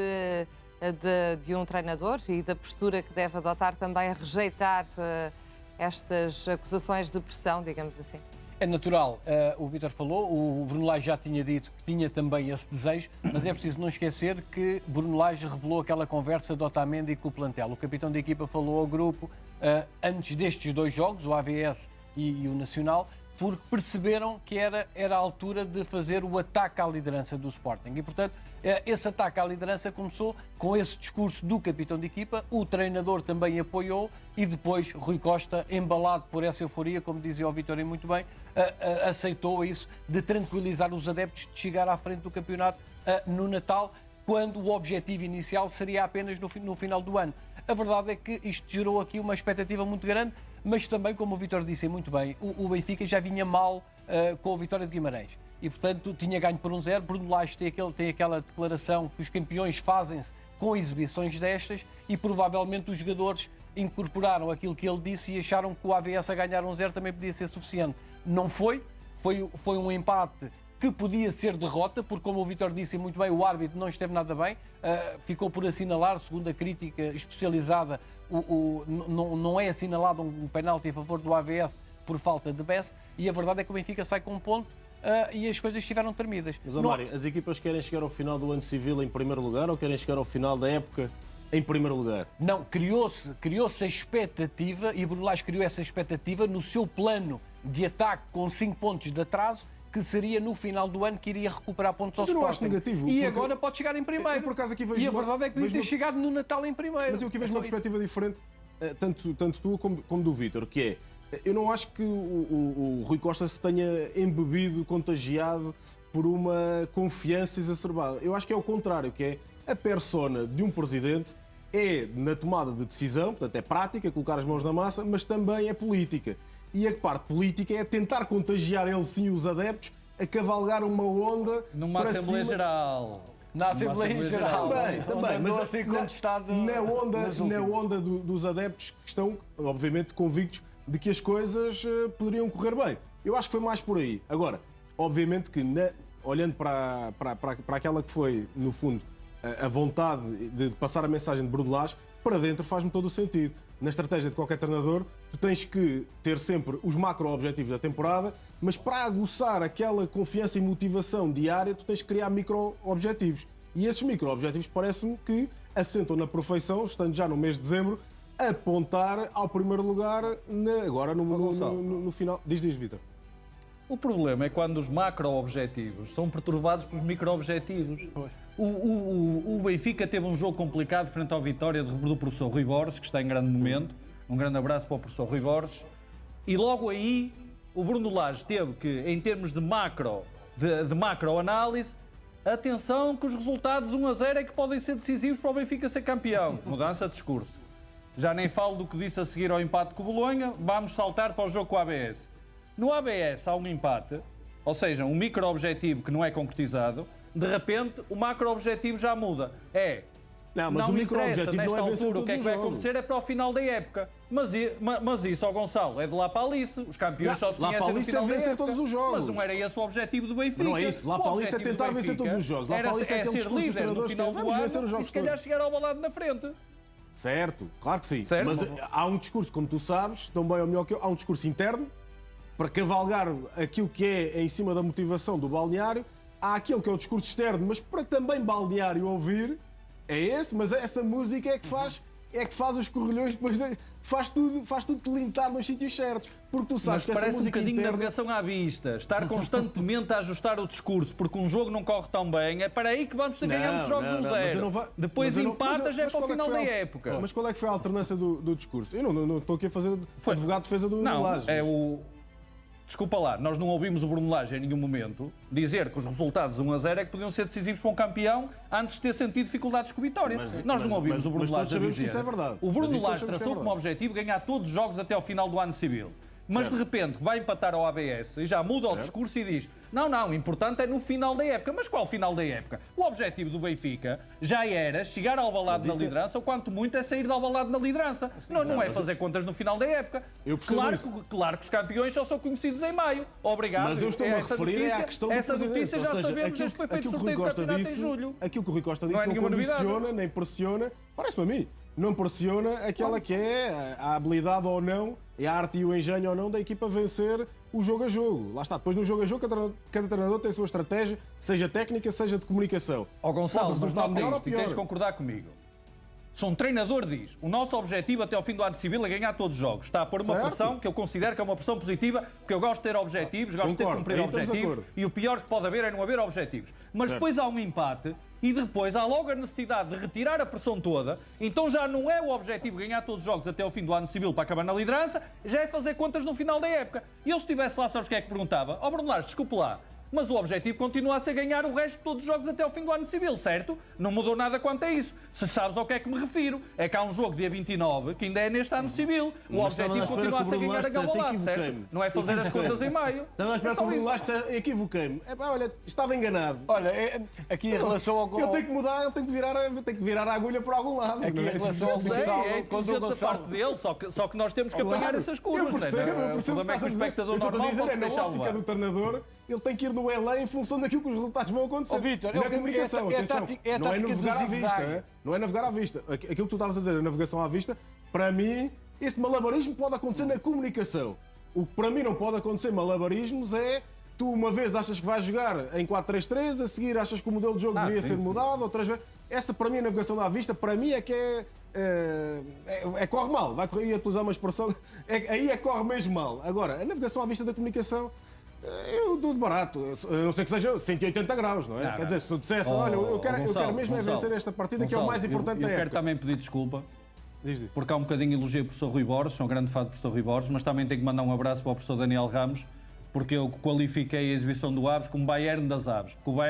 de um treinador e da postura que deve adotar também a rejeitar estas acusações de pressão, digamos assim? É natural, o Vítor falou, o Bruno Lage já tinha dito que tinha também esse desejo, mas é preciso não esquecer que Bruno Lage revelou aquela conversa de Otamendi com o plantel. O capitão da equipa falou ao grupo antes destes 2 jogos, o AVS e o Nacional, porque perceberam que era a altura de fazer o ataque à liderança do Sporting. E, portanto, esse ataque à liderança começou com esse discurso do capitão de equipa, o treinador também apoiou e depois Rui Costa, embalado por essa euforia, como dizia o Vítor muito bem, aceitou isso de tranquilizar os adeptos, de chegar à frente do campeonato no Natal, quando o objetivo inicial seria apenas no final do ano. A verdade é que isto gerou aqui uma expectativa muito grande, mas também, como o Vítor disse muito bem, o Benfica já vinha mal com a vitória de Guimarães. E, portanto, tinha ganho por 1-0. Bruno Lage tem aquela declaração que os campeões fazem-se com exibições destas e, provavelmente, os jogadores incorporaram aquilo que ele disse e acharam que o AVS a ganhar 1-0 também podia ser suficiente. Não foi. Foi um empate que podia ser derrota, porque, como o Vítor disse muito bem, o árbitro não esteve nada bem, ficou por assinalar, segundo a crítica especializada, não é assinalado um penalti a favor do AVS por falta de Best, e a verdade é que o Benfica sai com um ponto e as coisas estiveram tremidas. Mas, Mário, as equipas querem chegar ao final do ano civil em primeiro lugar ou querem chegar ao final da época em primeiro lugar? Não, criou-se a expectativa, e Bruno Lage criou essa expectativa no seu plano de ataque com 5 pontos de atraso, que seria no final do ano que iria recuperar pontos ao Sporting. Eu não acho negativo. E agora pode chegar em primeiro. Por acaso aqui vejo e a verdade é que podia ter chegado no Natal em primeiro. Mas eu aqui vejo uma perspectiva diferente, tanto tua como do Vítor, que é, eu não acho que o Rui Costa se tenha embebido, contagiado por uma confiança exacerbada. Eu acho que é o contrário, que é a persona de um presidente é na tomada de decisão, portanto é prática, colocar as mãos na massa, mas também é política. E a parte política é tentar contagiar ele sim os adeptos a cavalgar uma onda numa para Assembleia cima. Geral. Na Assembleia Geral. Também, mas a ser contestado na onda dos adeptos que estão, obviamente, convictos de que as coisas poderiam correr bem. Eu acho que foi mais por aí. Agora, obviamente que, olhando para aquela que foi, no fundo, a vontade de passar a mensagem de Bruno Lage, para dentro faz-me todo o sentido. Na estratégia de qualquer treinador, tu tens que ter sempre os macro-objetivos da temporada, mas para aguçar aquela confiança e motivação diária, tu tens que criar micro-objetivos. E esses micro-objetivos parece-me que assentam na perfeição, estando já no mês de dezembro, apontar ao primeiro lugar agora no final. Diz, Vítor. O problema é quando os macro-objetivos são perturbados pelos micro-objetivos. O Benfica teve um jogo complicado frente ao Vitória do professor Rui Borges, que está em grande momento. Um grande abraço para o professor Rui Borges. E logo aí, o Bruno Lage teve que, em termos de macro-análise, atenção que os resultados 1-0 é que podem ser decisivos para o Benfica ser campeão. Mudança de discurso. Já nem falo do que disse a seguir ao empate com o Bolonha, vamos saltar para o jogo com o ABS. No ABS há um empate, ou seja, um micro-objetivo que não é concretizado, de repente o macro-objetivo já muda. Mas o micro-objetivo não é vencer todos o que é que vai acontecer é para o final da época. Mas isso, ó Gonçalo, é de lá para Alice. Os campeões só se conhecem no final da época. Todos os jogos. Mas não era esse o objetivo do Benfica. Mas não é isso. Lá para Alice é tentar vencer todos os jogos. Lá para Alice é aquele discurso dos treinadores que vamos vencer os jogos todos. E se calhar chegar ao balado na frente. Certo, claro que sim. Certo? Mas há um discurso, como tu sabes, tão bem ou melhor que eu, há um discurso interno para cavalgar aquilo que é em cima da motivação do balneário. Há aquele que é o discurso externo, mas para também balneário ouvir, é esse, mas essa música é que faz os correlhões, depois faz tudo tilintar nos sítios certos. Porque tu sabes que essa música um bocadinho interna... de navegação à vista, estar constantemente a ajustar o discurso porque um jogo não corre tão bem, é para aí que vamos ter ganhamos jogos 1-0. Depois empatas é para o final da época. Mas qual é que foi a alternância do discurso? Eu não estou aqui a fazer advogado de defesa do Lage. Desculpa lá, nós não ouvimos o Bruno Lage em nenhum momento dizer que os resultados 1-0 é que podiam ser decisivos para um campeão antes de ter sentido dificuldades com o Vitória. Nós não ouvimos o Bruno Lage a dizer. Que isso é verdade. O Bruno Lage traçou como objetivo ganhar todos os jogos até ao final do ano civil. Mas de repente vai empatar ao ABS e já muda o discurso e diz não, o importante é no final da época. Mas qual final da época? O objetivo do Benfica já era chegar ao Alvalade na liderança ou quanto muito é sair do Alvalade na liderança. Não é fazer contas no final da época. Claro que os campeões só são conhecidos em maio. Obrigado. Mas eu estou-me a referir à questão do essa notícia já sabemos desde que foi feito o sorteio do campeonato em julho. Aquilo que o Rui Costa disse não condiciona, nem pressiona, parece-me a mim, não pressiona aquela que é a habilidade ou não, a arte e o engenho ou não da equipa vencer o jogo a jogo. Lá está, depois no jogo a jogo cada treinador tem a sua estratégia, seja técnica, seja de comunicação. Gonçalo, mas não melhor tens de concordar comigo. Se um treinador diz o nosso objetivo até ao fim do ano civil é ganhar todos os jogos, está a pôr uma pressão que eu considero que é uma pressão positiva, porque eu gosto de ter objetivos, gosto de ter cumprir objetivos e o pior que pode haver é não haver objetivos. Mas depois há um empate e depois há logo a necessidade de retirar a pressão toda, então já não é o objetivo ganhar todos os jogos até ao fim do ano civil para acabar na liderança, já é fazer contas no final da época. E eu se estivesse lá, sabes o que é que perguntava? Bruno Lage, desculpe lá, mas o objetivo continua a ser ganhar o resto de todos os jogos até ao fim do ano civil, certo? Não mudou nada quanto a isso. Se sabes ao que é que me refiro, é que há um jogo dia 29 que ainda é neste ano civil. O objetivo continua a ser ganhar a Gabalade, certo? Não é fazer as contas em maio. Estava a esperar que o Bruno Lage equivoquei-me. Olha, estava enganado. Olha, aqui em relação ao... Ele tem que mudar, ele tem que virar a agulha por algum lado. Aqui em relação ao Gonçalo... É inteligente da parte dele, só que nós temos que apanhar essas curvas. Eu percebo o que estás a dizer. Eu estou a dizer, na ótica do treinador, ele tem que ir no LA em função daquilo que os resultados vão acontecer. Vítor, na comunicação, atenção, não é navegar à vista. Não é navegar à vista. Aquilo que tu estavas a dizer, a navegação à vista, para mim, esse malabarismo pode acontecer na comunicação. O que para mim não pode acontecer malabarismos é tu uma vez achas que vais jogar em 4-3-3, a seguir achas que o modelo de jogo devia ser mudado, outras vezes. Essa para mim, a navegação à vista, para mim é que corre mal. Vai correr, ia utilizar uma expressão, aí corre mesmo mal. Agora, a navegação à vista da comunicação, eu dou de barato, a não ser que seja 180 graus, não é? Quer dizer, se eu dissesse, olha, eu quero mesmo vencer esta partida, que é o mais importante da época. Eu quero também pedir desculpa, diz. Porque há um bocadinho elogio o professor Rui Borges, sou um grande fã do professor Rui Borges, mas também tenho que mandar um abraço para o professor Daniel Ramos, porque eu qualifiquei a exibição do Aves como Bayern das Aves. Porque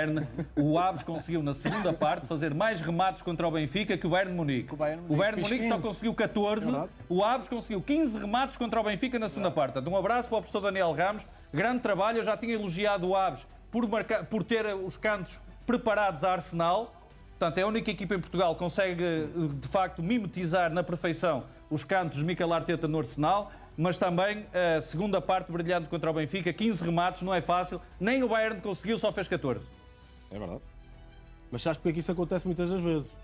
o Aves conseguiu, na segunda parte, fazer mais remates contra o Benfica que o Bayern de Munique. O Bayern de Munique só conseguiu 14, o Aves conseguiu 15 remates contra o Benfica na segunda parte. Um abraço para o professor Daniel Ramos, grande trabalho. Eu já tinha elogiado o Aves por ter os cantos preparados a Arsenal. Portanto, é a única equipa em Portugal que consegue, de facto, mimetizar na perfeição os cantos de Mikel Arteta no Arsenal, mas também a segunda parte brilhante contra o Benfica, 15 remates, não é fácil, nem o Bayern conseguiu, só fez 14. É verdade. Mas sabes porque é que isso acontece muitas das vezes?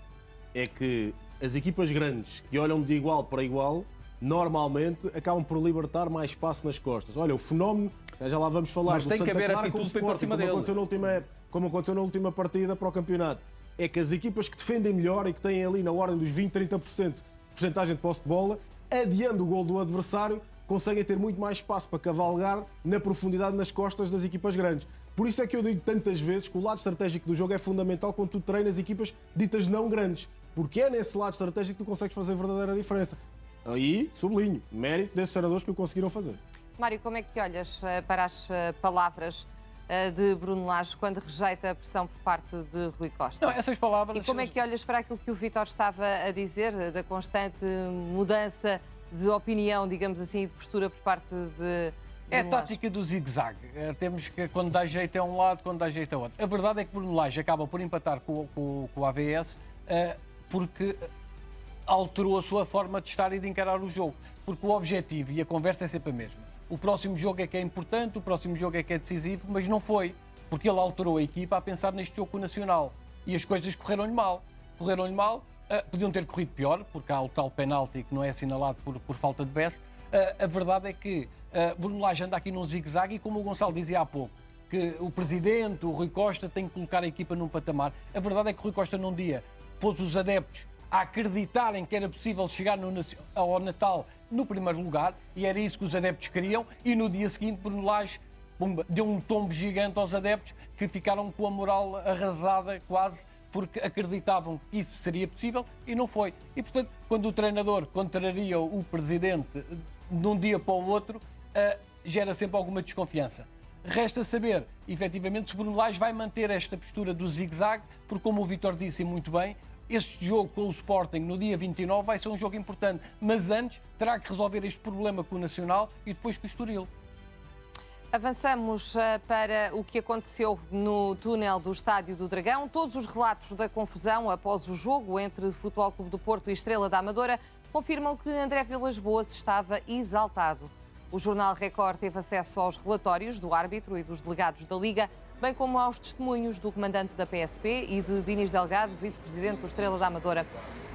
É que as equipas grandes que olham de igual para igual, normalmente acabam por libertar mais espaço nas costas. Olha, o fenómeno, já lá vamos falar, Mas do tem que Santa haver Clara com o atitude para ir para Sporting, cima dele. como aconteceu na última partida para o campeonato. É que as equipas que defendem melhor e que têm ali na ordem dos 20, 30% de porcentagem de posse de bola, adiando o gol do adversário, conseguem ter muito mais espaço para cavalgar na profundidade nas costas das equipas grandes. Por isso é que eu digo tantas vezes que o lado estratégico do jogo é fundamental quando tu treinas equipas ditas não grandes, porque é nesse lado estratégico que tu consegues fazer a verdadeira diferença. Aí, sublinho, mérito desses treinadores que o conseguiram fazer. Mário, como é que olhas para as palavras de Bruno Lage quando rejeita a pressão por parte de Rui Costa? Não, essas palavras... E como é que olhas para aquilo que o Vítor estava a dizer, da constante mudança de opinião, digamos assim, e de postura por parte de É a Bruno Lage? tática do zigue-zague. Temos que, quando dá jeito é um lado, quando dá jeito é outro. A verdade é que Bruno Lage acaba por empatar com o AVS porque alterou a sua forma de estar e de encarar o jogo. Porque o objetivo e a conversa é sempre a mesma. O próximo jogo é que é importante, o próximo jogo é que é decisivo, mas não foi. Porque ele alterou a equipa a pensar neste jogo com o Nacional. E as coisas correram-lhe mal. Correram-lhe mal, podiam ter corrido pior, porque há o tal penalti que não é assinalado por falta de Bess. A verdade é que Bruno Lage anda aqui num zigue-zague e, como o Gonçalo dizia há pouco, que o Presidente, o Rui Costa, tem que colocar a equipa num patamar. A verdade é que o Rui Costa num dia pôs os adeptos a acreditarem que era possível chegar ao Natal no primeiro lugar, e era isso que os adeptos queriam, e no dia seguinte Bruno Lage deu um tombo gigante aos adeptos que ficaram com a moral arrasada quase, porque acreditavam que isso seria possível e não foi. E, portanto, quando o treinador contraria o Presidente de um dia para o outro, gera sempre alguma desconfiança. Resta saber, efetivamente, se Bruno Lage vai manter esta postura do zigue-zague, porque, como o Vítor disse muito bem, este jogo com o Sporting no dia 29 vai ser um jogo importante, mas antes terá que resolver este problema com o Nacional e depois com o Estoril. Avançamos para o que aconteceu no túnel do Estádio do Dragão. Todos os relatos da confusão após o jogo entre Futebol Clube do Porto e Estrela da Amadora confirmam que André Vilas-Boas estava exaltado. O jornal Record teve acesso aos relatórios do árbitro e dos delegados da Liga, bem como aos testemunhos do comandante da PSP e de Dinis Delgado, vice-presidente do Estrela da Amadora.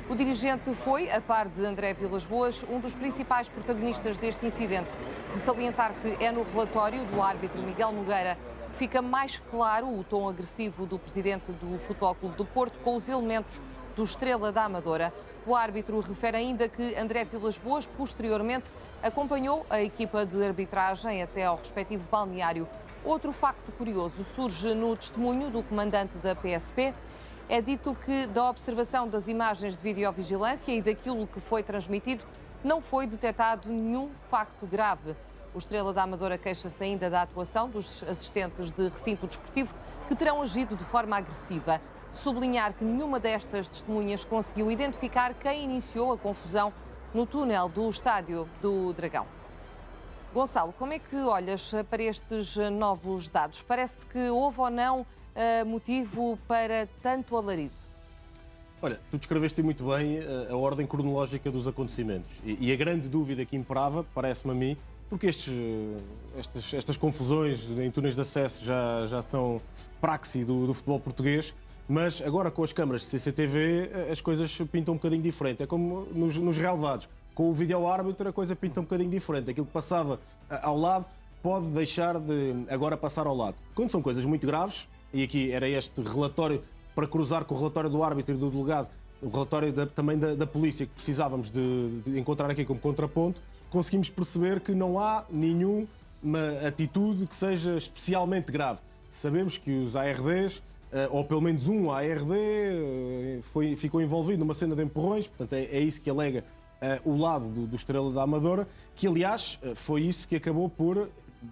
O dirigente foi, a par de André Vilas-Boas, um dos principais protagonistas deste incidente. De salientar que é no relatório do árbitro Miguel Nogueira que fica mais claro o tom agressivo do presidente do Futebol Clube do Porto com os elementos do Estrela da Amadora. O árbitro refere ainda que André Vilas-Boas, posteriormente, acompanhou a equipa de arbitragem até ao respectivo balneário. Outro facto curioso surge no testemunho do comandante da PSP. É dito que, da observação das imagens de videovigilância e daquilo que foi transmitido, não foi detectado nenhum facto grave. O Estrela da Amadora queixa-se ainda da atuação dos assistentes de recinto desportivo que terão agido de forma agressiva. Sublinhar que nenhuma destas testemunhas conseguiu identificar quem iniciou a confusão no túnel do Estádio do Dragão. Gonçalo, como é que olhas para estes novos dados? Parece-te que houve ou não motivo para tanto alarido? Olha, tu descreveste muito bem a ordem cronológica dos acontecimentos e a grande dúvida que imperava, parece-me a mim, porque estas confusões em túneis de acesso já são praxe do futebol português, mas agora com as câmaras de CCTV as coisas pintam um bocadinho diferente. É como nos relevados. Com o vídeo-árbitro a coisa pinta um bocadinho diferente. Aquilo que passava ao lado pode deixar de agora passar ao lado. Quando são coisas muito graves, e aqui era este relatório para cruzar com o relatório do árbitro e do delegado, o relatório também da polícia que precisávamos de encontrar aqui como contraponto, conseguimos perceber que não há nenhuma atitude que seja especialmente grave. Sabemos que os ARDs, ou pelo menos um ARD, ficou envolvido numa cena de empurrões, portanto é isso que alega o lado do Estrela da Amadora, que aliás foi isso que acabou por,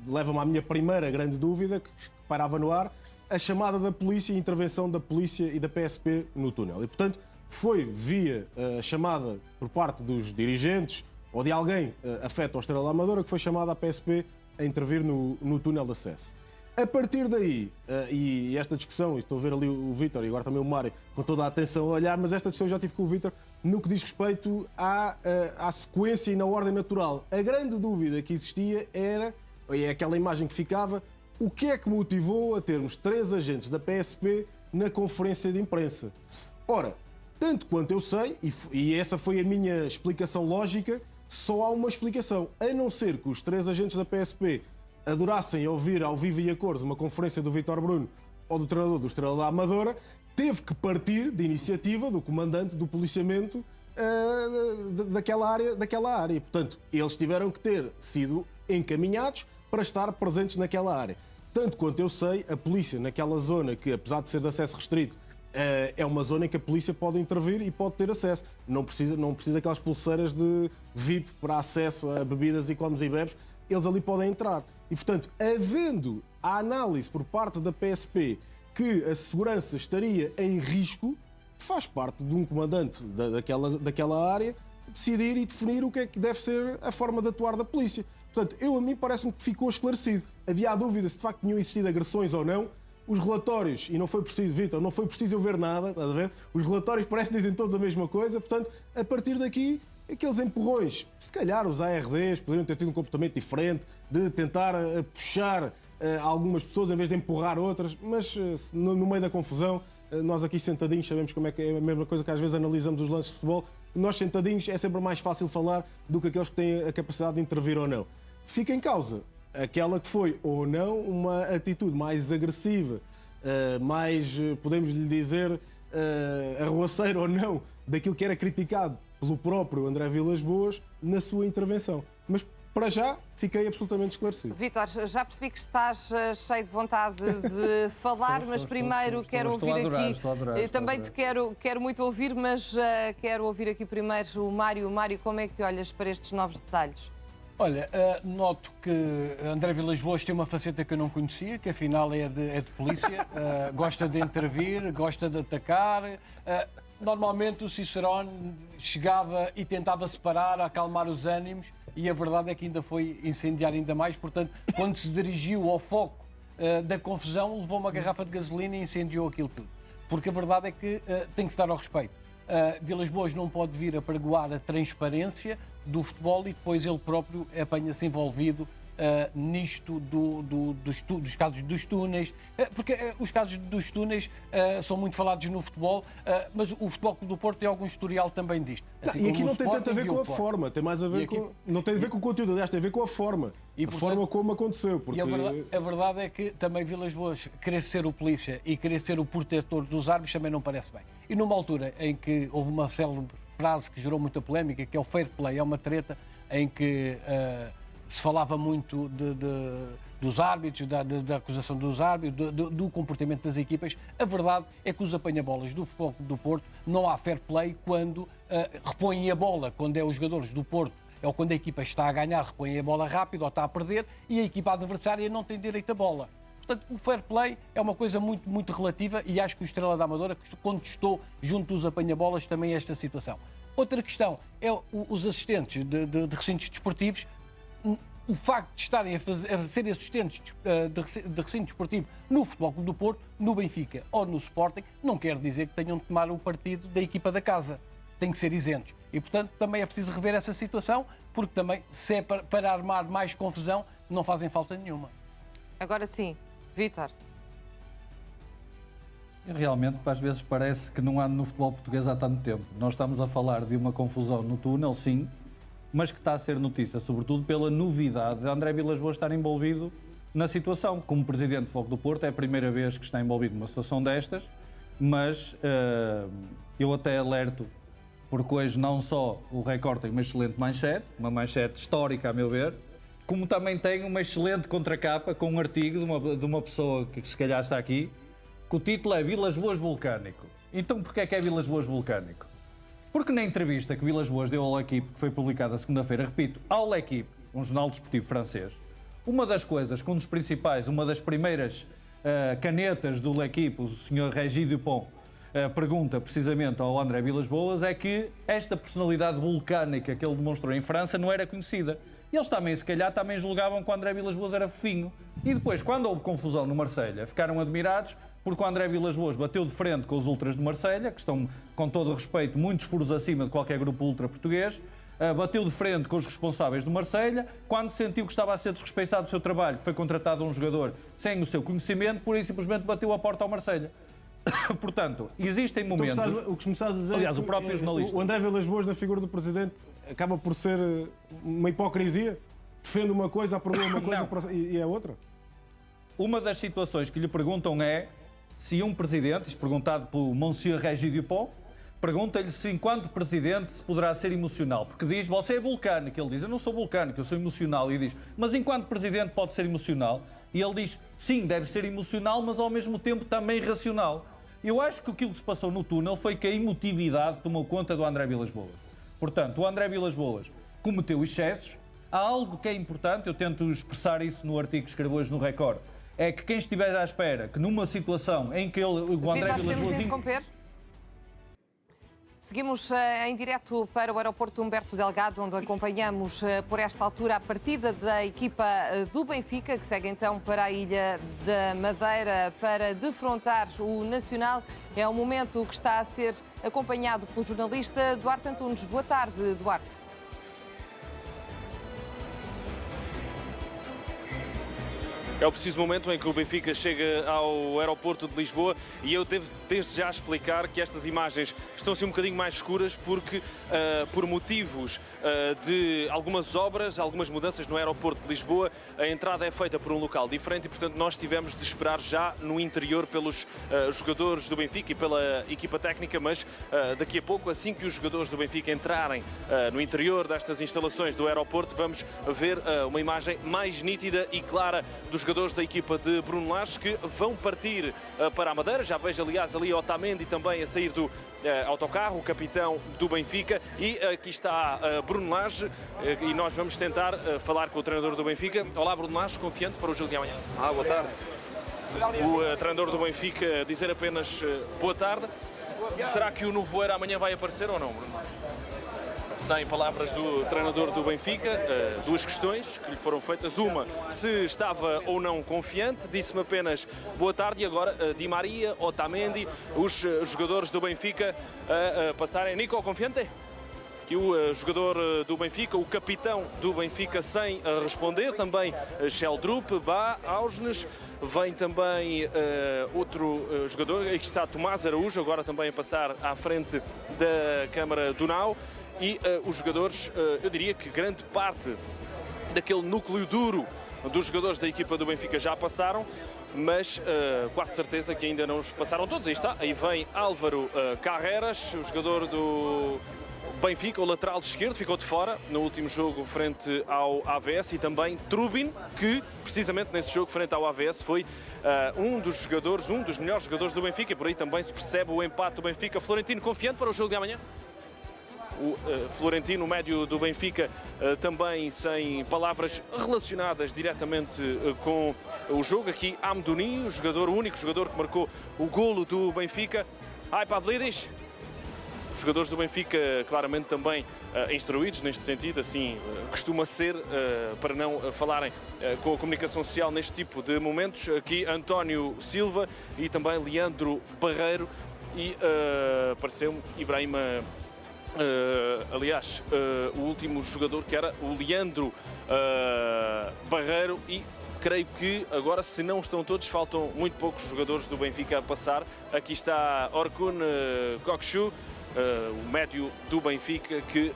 leva-me à minha primeira grande dúvida, que pairava no ar, a chamada da polícia e a intervenção da polícia e da PSP no túnel. E portanto foi via chamada por parte dos dirigentes ou de alguém afeto ao Estrela da Amadora que foi chamada a PSP a intervir no túnel de acesso. A partir daí, e esta discussão, e estou a ver ali o Vítor e agora também o Mário com toda a atenção a olhar, mas esta discussão eu já tive com o Vítor no que diz respeito à sequência e na ordem natural. A grande dúvida que existia era, é aquela imagem que ficava, o que é que motivou a termos 3 agentes da PSP na conferência de imprensa? Ora, tanto quanto eu sei, e essa foi a minha explicação lógica, só há uma explicação, a não ser que os 3 agentes da PSP adorassem ouvir ao vivo e a cores uma conferência do Vítor Bruno ou do treinador do Estrela da Amadora, teve que partir de iniciativa do comandante do policiamento daquela área. Portanto, eles tiveram que ter sido encaminhados para estar presentes naquela área. Tanto quanto eu sei, a polícia naquela zona, que apesar de ser de acesso restrito, é uma zona em que a polícia pode intervir e pode ter acesso. Não precisa daquelas pulseiras de VIP para acesso a bebidas e comes e bebes. Eles ali podem entrar. E, portanto, havendo a análise por parte da PSP que a segurança estaria em risco, faz parte de um comandante daquela área decidir e definir o que é que deve ser a forma de atuar da polícia. Portanto, a mim parece-me que ficou esclarecido. Havia a dúvida se de facto tinham existido agressões ou não. Os relatórios, e não foi preciso, Vítor, não foi preciso eu ver nada, estás a ver? Os relatórios parece que dizem todos a mesma coisa, portanto, a partir daqui, aqueles empurrões, se calhar os ARDs poderiam ter tido um comportamento diferente, de tentar puxar algumas pessoas em vez de empurrar outras, mas no meio da confusão, nós aqui sentadinhos sabemos como é que é a mesma coisa que às vezes analisamos os lances de futebol, nós sentadinhos é sempre mais fácil falar do que aqueles que têm a capacidade de intervir ou não. Fica em causa aquela que foi ou não uma atitude mais agressiva, mais, podemos lhe dizer, arruaceira ou não, daquilo que era criticado pelo próprio André Vilas-Boas na sua intervenção. Mas, para já, fiquei absolutamente esclarecido. Vítor, já percebi que estás cheio de vontade de falar, mas primeiro quero ouvir aqui... Também te quero muito ouvir, mas quero ouvir aqui primeiro o Mário. Mário, como é que olhas para estes novos detalhes? Olha, noto que André Vilas-Boas tem uma faceta que eu não conhecia, que afinal é de polícia, gosta de intervir, gosta de atacar. Normalmente o Cicerone chegava e tentava separar, acalmar os ânimos, e a verdade é que ainda foi incendiar ainda mais. Portanto, quando se dirigiu ao foco da confusão, levou uma garrafa de gasolina e incendiou aquilo tudo. Porque a verdade é que tem que se dar ao respeito. Vilas-Boas não pode vir a pregoar a transparência do futebol e depois ele próprio apanha-se envolvido nisto dos casos dos túneis, porque os casos dos túneis são muito falados no futebol, mas o Futebol Clube do Porto tem algum historial também disto. Assim, e aqui não tem tanto a ver com a forma, tem mais a ver com... Não tem a ver com o conteúdo, aliás, tem a ver com a forma. A forma como aconteceu. Porque... E a verdade é que também Vilas-Boas querer ser o polícia e querer ser o protetor dos árbitros também não parece bem. E numa altura em que houve uma célebre frase que gerou muita polémica, que é o fair play, é uma treta em que se falava muito dos árbitros, da acusação dos árbitros, do comportamento das equipas. A verdade é que os apanha-bolas do Futebol Clube do Porto não há fair play quando repõem a bola, quando é os jogadores do Porto, ou quando a equipa está a ganhar, repõem a bola rápido ou está a perder e a equipa adversária não tem direito à bola. Portanto, o fair play é uma coisa muito, muito relativa e acho que o Estrela da Amadora contestou junto dos apanha-bolas também esta situação. Outra questão é os assistentes de recintos desportivos. O facto de estarem a ser assistentes de recinto desportivo no Futebol Clube do Porto, no Benfica ou no Sporting, não quer dizer que tenham de tomar o partido da equipa da casa. Têm que ser isentos. E, portanto, também é preciso rever essa situação, porque também, se é para armar mais confusão, não fazem falta nenhuma. Agora sim, Vítor. Realmente, às vezes, parece que não há no futebol português há tanto tempo. Nós estamos a falar de uma confusão no túnel, sim, mas que está a ser notícia, sobretudo pela novidade de André Vilas-Boas estar envolvido na situação. Como presidente do Foco do Porto, é a primeira vez que está envolvido numa situação destas, mas eu até alerto, porque hoje não só o Record tem uma excelente manchete, uma manchete histórica, a meu ver, como também tem uma excelente contracapa com um artigo de uma pessoa que se calhar está aqui, que o título é Vilas-Boas Vulcânico. Então porquê é que é Vilas-Boas Vulcânico? Porque na entrevista que Vilas-Boas deu ao L'Équipe, que foi publicada segunda-feira, repito, ao L'Équipe, um jornal desportivo francês, uma das coisas, um dos principais, uma das primeiras canetas do L'Équipe, o Sr. Régis Dupont, pergunta precisamente ao André Vilas-Boas é que esta personalidade vulcânica que ele demonstrou em França não era conhecida. E eles também, se calhar, também julgavam que o André Vilas-Boas era fofinho. E depois, quando houve confusão no Marselha, ficaram admirados porque o André Vilas-Boas bateu de frente com os ultras de Marselha, que estão, com todo o respeito, muitos furos acima de qualquer grupo ultra português, bateu de frente com os responsáveis do Marselha, quando sentiu que estava a ser desrespeitado do seu trabalho, que foi contratado um jogador sem o seu conhecimento, pura e simplesmente bateu a porta ao Marselha. Portanto, existem momentos... O que me estás a dizer, aliás, o próprio jornalista... O André Vilas-Boas, na figura do Presidente, acaba por ser uma hipocrisia? Defende uma coisa, aprova uma coisa e é outra? Uma das situações que lhe perguntam é se um Presidente, isto perguntado pelo Monsieur Régis Dupont, pergunta-lhe se, enquanto Presidente, se poderá ser emocional. Porque diz, você é vulcânico. Ele diz, eu não sou vulcânico, eu sou emocional. E diz, mas enquanto Presidente pode ser emocional? E ele diz, sim, deve ser emocional, mas ao mesmo tempo também racional. Eu acho que aquilo que se passou no túnel foi que a emotividade tomou conta do André Vilas-Boas. Portanto, o André Vilas-Boas cometeu excessos. Há algo que é importante, eu tento expressar isso no artigo que escrevo hoje no Record, é que quem estiver à espera que numa situação em que o André Vilas-Boas... Seguimos em direto para o aeroporto Humberto Delgado, onde acompanhamos por esta altura a partida da equipa do Benfica, que segue então para a Ilha da Madeira para defrontar o Nacional. É um momento que está a ser acompanhado pelo jornalista Duarte Antunes. Boa tarde, Duarte. É o preciso momento em que o Benfica chega ao aeroporto de Lisboa e eu devo desde já explicar que estas imagens estão assim um bocadinho mais escuras porque por motivos de algumas obras, algumas mudanças no aeroporto de Lisboa, a entrada é feita por um local diferente e portanto nós tivemos de esperar já no interior pelos jogadores do Benfica e pela equipa técnica, mas daqui a pouco, assim que os jogadores do Benfica entrarem no interior destas instalações do aeroporto, vamos ver uma imagem mais nítida e clara dos jogadores da equipa de Bruno Lage que vão partir para a Madeira. Já vejo, aliás, ali Otamendi também a sair do autocarro, o capitão do Benfica. E aqui está Bruno Lage e nós vamos tentar falar com o treinador do Benfica. Olá, Bruno Lage, confiante para o jogo de amanhã? Boa tarde. O treinador do Benfica dizer apenas boa tarde. Será que o Nevoeiro amanhã vai aparecer ou não, Bruno Lage? Sem palavras do treinador do Benfica, duas questões que lhe foram feitas. Uma, se estava ou não confiante, disse-me apenas boa tarde. E agora, Di Maria, Otamendi, os jogadores do Benfica a passarem. Nico, confiante? Que o jogador do Benfica, o capitão do Benfica, sem responder. Também Sheldrup, Bá, Ausnes. Vem também outro jogador, aqui está Tomás Araújo, agora também a passar à frente da Câmara do Nau. E os jogadores, eu diria que grande parte daquele núcleo duro dos jogadores da equipa do Benfica já passaram, mas quase certeza que ainda não os passaram todos. Aí está, aí vem Álvaro Carreras, o jogador do Benfica, o lateral de esquerdo, ficou de fora no último jogo frente ao AVS, e também Trubin, que precisamente nesse jogo frente ao AVS foi um dos jogadores, um dos melhores jogadores do Benfica, e por aí também se percebe o empate do Benfica. Florentino, confiante para o jogo de amanhã? O Florentino, o médio do Benfica, também sem palavras relacionadas diretamente com o jogo. Aqui Amdouni, o único jogador que marcou o golo do Benfica. Ai, Pavlidis. Os jogadores do Benfica claramente também instruídos neste sentido, assim costuma ser, para não falarem com a comunicação social neste tipo de momentos. Aqui António Silva e também Leandro Barreiro e pareceu-me Ibrahima... aliás, o último jogador que era o Leandro Barreiro, e creio que agora, se não estão todos, faltam muito poucos jogadores do Benfica a passar. Aqui está Orkun Kokshu, o médio do Benfica, que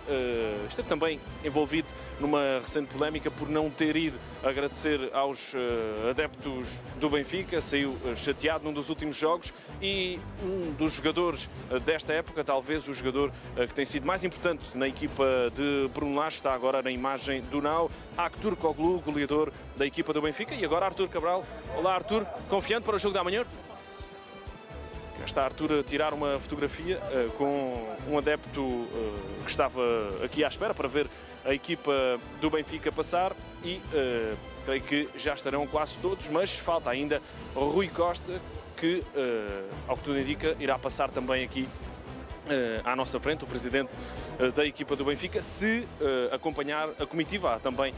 esteve também envolvido numa recente polémica por não ter ido agradecer aos adeptos do Benfica, saiu chateado num dos últimos jogos, e um dos jogadores desta época, talvez o jogador que tem sido mais importante na equipa de Bruno Lage, está agora na imagem do Nau, Artur Koglu, goleador da equipa do Benfica. E agora Artur Cabral. Olá, Artur, confiante para o jogo de amanhã? Está Artur a tirar uma fotografia com um adepto que estava aqui à espera para ver a equipa do Benfica passar, e creio que já estarão quase todos, mas falta ainda Rui Costa, que, ao que tudo indica, irá passar também aqui à nossa frente, o presidente da equipa do Benfica, se acompanhar a comitiva. Há também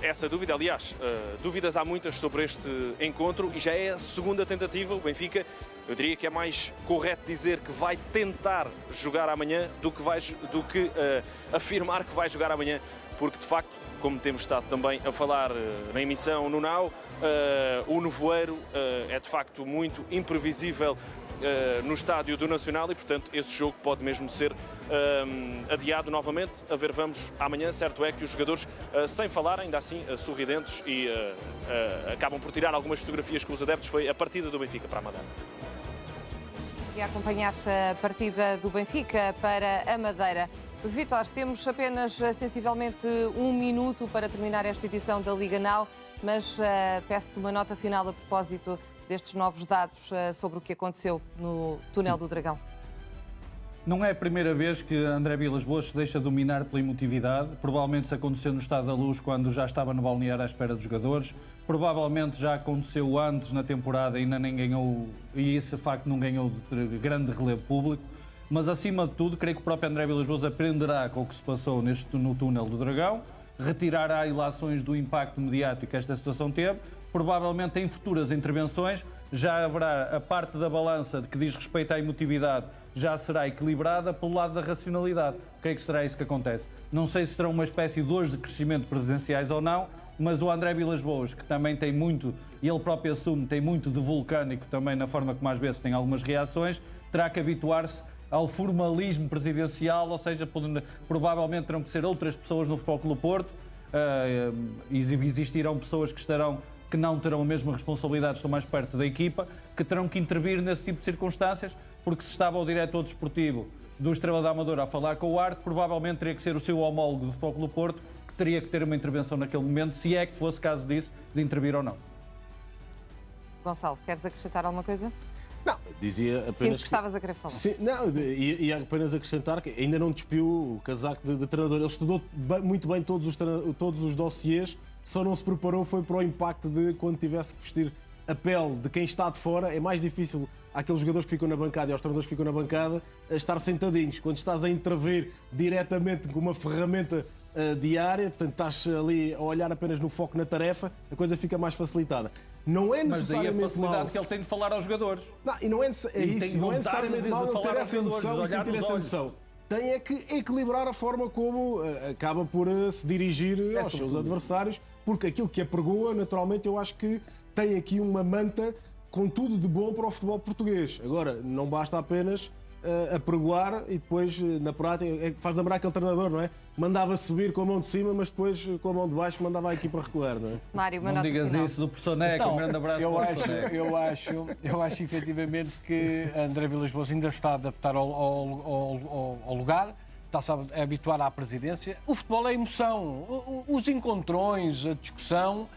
essa dúvida. Aliás, dúvidas há muitas sobre este encontro e já é a segunda tentativa. O Benfica, eu diria que é mais correto dizer que vai tentar jogar amanhã do que afirmar que vai jogar amanhã, porque de facto, como temos estado também a falar na emissão no Now, o nevoeiro é de facto muito imprevisível no estádio do Nacional e, portanto, esse jogo pode mesmo ser adiado novamente. A ver, vamos amanhã. Certo é que os jogadores, sem falar, ainda assim, sorridentes e acabam por tirar algumas fotografias com os adeptos. Foi a partida do Benfica para a Madeira. E acompanhar a partida do Benfica para a Madeira. Vítor, temos apenas sensivelmente 1 minuto para terminar esta edição da Liga Now, mas peço-te uma nota final a propósito destes novos dados sobre o que aconteceu no Túnel do Dragão. Não é a primeira vez que André Vilas-Boas se deixa dominar pela emotividade. Provavelmente isso aconteceu no Estádio da Luz, quando já estava no balneário à espera dos jogadores. Provavelmente já aconteceu antes na temporada e ainda nem ganhou, e esse facto não ganhou de grande relevo público. Mas, acima de tudo, creio que o próprio André Vilas-Boas aprenderá com o que se passou no Túnel do Dragão, retirará ilações do impacto mediático que esta situação teve. Provavelmente em futuras intervenções já haverá a parte da balança que diz respeito à emotividade, já será equilibrada pelo lado da racionalidade. Creio que será isso que acontece. Não sei se serão uma espécie de dores de crescimento presidenciais ou não, mas o André Vilas-Boas, que também tem muito, e ele próprio assume, tem muito de vulcânico também na forma como às vezes tem algumas reações, terá que habituar-se ao formalismo presidencial, ou seja, provavelmente terão que ser outras pessoas no Futebol Clube do Porto, existirão pessoas que não terão a mesma responsabilidade, estão mais perto da equipa, que terão que intervir nesse tipo de circunstâncias, porque se estava o diretor desportivo do Estrela da Amadora a falar com o Arte, provavelmente teria que ser o seu homólogo do Futebol Clube do Porto, que teria que ter uma intervenção naquele momento, se é que fosse caso disso, de intervir ou não. Gonçalo, queres acrescentar alguma coisa? Não, dizia apenas. Sinto que estavas a querer falar. Sim, não, e apenas acrescentar que ainda não despiu o casaco de treinador. Ele estudou muito bem todos os dossiês, só não se preparou foi para o impacto de quando tivesse que vestir a pele de quem está de fora. É mais difícil àqueles jogadores que ficam na bancada e aos treinadores que ficam na bancada estar sentadinhos. Quando estás a intervir diretamente com uma ferramenta diária, portanto estás ali a olhar apenas no foco na tarefa, a coisa fica mais facilitada. Não é necessariamente mas daí a facilidade mau que ele tem de falar aos jogadores. Não, e não é isso, não é necessariamente mau ele ter essa emoção e sentir essa emoção. Tem é que equilibrar a forma como acaba por se dirigir aos seus adversários, porque aquilo que apregoa, naturalmente, eu acho que tem aqui uma manta com tudo de bom para o futebol português. Agora, não basta apenas apregoar e depois, na prática, faz lembrar aquele treinador, não é? Mandava subir com a mão de cima, mas depois com a mão de baixo mandava a equipa a recuar, não é? Mário, uma Não nota digas final. isso do Personeca, um grande abraço para o Personeca. Eu acho efetivamente que André Vilas-Boas ainda se está a adaptar ao lugar, está-se a habituar à presidência. O futebol é emoção, os encontrões, a discussão,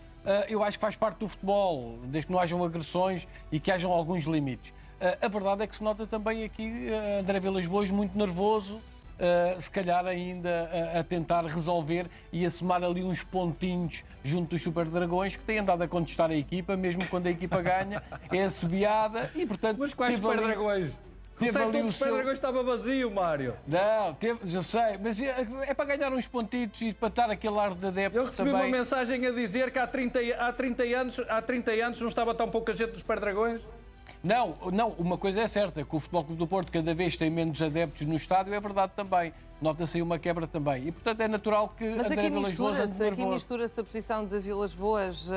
eu acho que faz parte do futebol, desde que não hajam agressões e que hajam alguns limites. A verdade é que se nota também aqui André Vilas-Boas muito nervoso, se calhar ainda a tentar resolver e a somar ali uns pontinhos junto dos Super Dragões, que têm andado a contestar a equipa, mesmo quando a equipa ganha, é assobiada e, portanto... Mas quais Super Dragões? O setor dos Super Dragões estava vazio, Mário. Não, já sei, mas é para ganhar uns pontitos e para estar aquele ar de adepto. Eu recebi também. uma mensagem a dizer que há 30 anos não estava tão pouca gente dos Super Dragões. Não, uma coisa é certa, que o Futebol Clube do Porto cada vez tem menos adeptos no estádio, é verdade também. Nota-se aí uma quebra também. E, portanto, é natural que Mas André aqui Vilas-Boas ande mistura-se nervoso. a posição de Vilas-Boas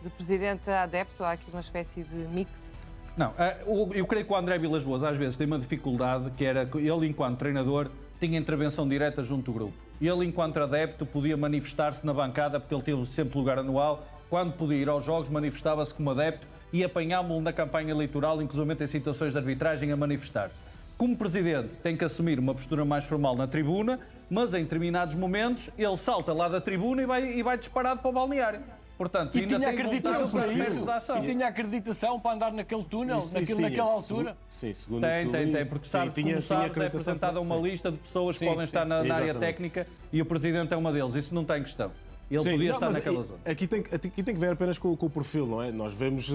de presidente a adepto. Há aqui uma espécie de mix. Não, eu creio que o André Vilas-Boas às vezes tem uma dificuldade, que era que ele, enquanto treinador, tinha intervenção direta junto do grupo. Ele, enquanto adepto, podia manifestar-se na bancada, porque ele teve sempre lugar anual. Quando podia ir aos jogos, manifestava-se como adepto e apanhámo-lo na campanha eleitoral, inclusive em situações de arbitragem, a manifestar-se. Como presidente, tem que assumir uma postura mais formal na tribuna, mas em determinados momentos ele salta lá da tribuna e vai disparado para o balneário. Portanto, E ainda tinha tem acreditação para isso? da ação. E tinha acreditação para andar naquele túnel, naquela altura? Sim, segundo Tem, porque sabe, como sabes, é apresentada uma lista de pessoas que podem estar na área técnica e o Presidente é uma deles, isso não tem questão. Ele Sim, podia não, estar mas naquela zona. Aqui tem que ver apenas com o perfil, não é? Nós vemos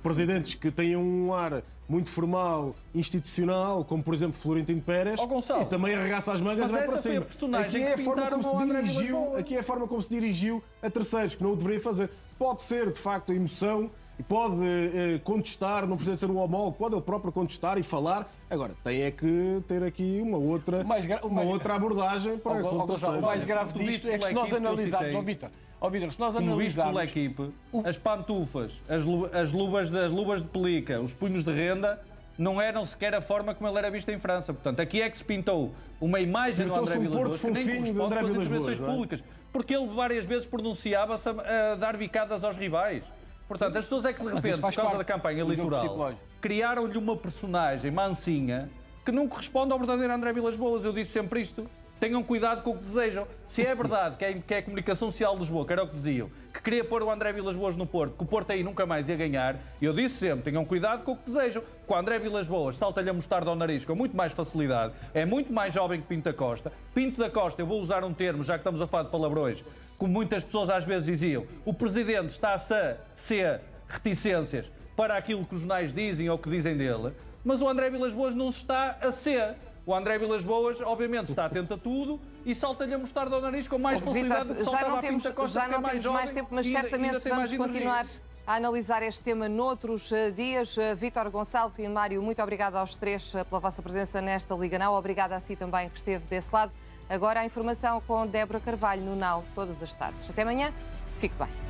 presidentes que têm um ar muito formal, institucional, como por exemplo Florentino Pérez, Ó, Gonçalo, e também arregaça as mangas mas e vai para essa foi a cima. personagem Aqui é a que forma pintaram como se ao André dirigiu, Vilas-Boas. aqui é a forma como se dirigiu a terceiros, que não o deveria fazer. Pode ser, de facto, a emoção, e pode contestar, não precisa ser o homólogo, pode ele próprio contestar e falar. Agora, tem é que ter aqui uma outra abordagem para O contestar. mais grave Tu disto viste é que se nós pela equipe que eu analisarmos, citei. Vítor, se nós Como visto pela analisarmos... equipe, as pantufas, as luvas de pelica, os punhos de renda, não eram sequer a forma como ele era visto em França. Portanto, aqui é que se pintou uma imagem do Pintou-se André um Porto Vilas-Boas que nem fofinho de corresponde André com as Vilas-Boas, intervenções não é? públicas. Porque ele várias vezes pronunciava-se a dar bicadas aos rivais. Portanto, as pessoas é que de repente, isso por faz causa da parte campanha do jogo eleitoral, psicológico. criaram-lhe uma personagem mansinha que não corresponde ao verdadeiro André Vilas-Boas. Eu disse sempre isto. Tenham cuidado com o que desejam. Se é verdade que é a comunicação social de Lisboa, que era o que diziam, que queria pôr o André Vilas-Boas no Porto, que o Porto aí nunca mais ia ganhar, eu disse sempre, tenham cuidado com o que desejam. Que o André Vilas-Boas salta-lhe a mostarda ao nariz com muito mais facilidade, é muito mais jovem que Pinto da Costa. Pinto da Costa, eu vou usar um termo, já que estamos a falar de palavrões, como muitas pessoas às vezes diziam, o Presidente está a ser reticências para aquilo que os jornais dizem ou que dizem dele, mas o André Vilas-Boas não se está a ser. O André Vilas-Boas, obviamente, está atento a tudo e salta-lhe a mostarda ao nariz com mais facilidade do que Vítor, saltava a Pinto da Costa, já que é não temos mais jovem tempo, mas e ainda certamente tem mais vamos energia. continuar a analisar este tema noutros dias. Vítor, Gonçalo e Mário, muito obrigado aos três pela vossa presença nesta Liga Now. Obrigada a si também que esteve desse lado. Agora a informação com Débora Carvalho no Now, todas as tardes. Até amanhã, fique bem.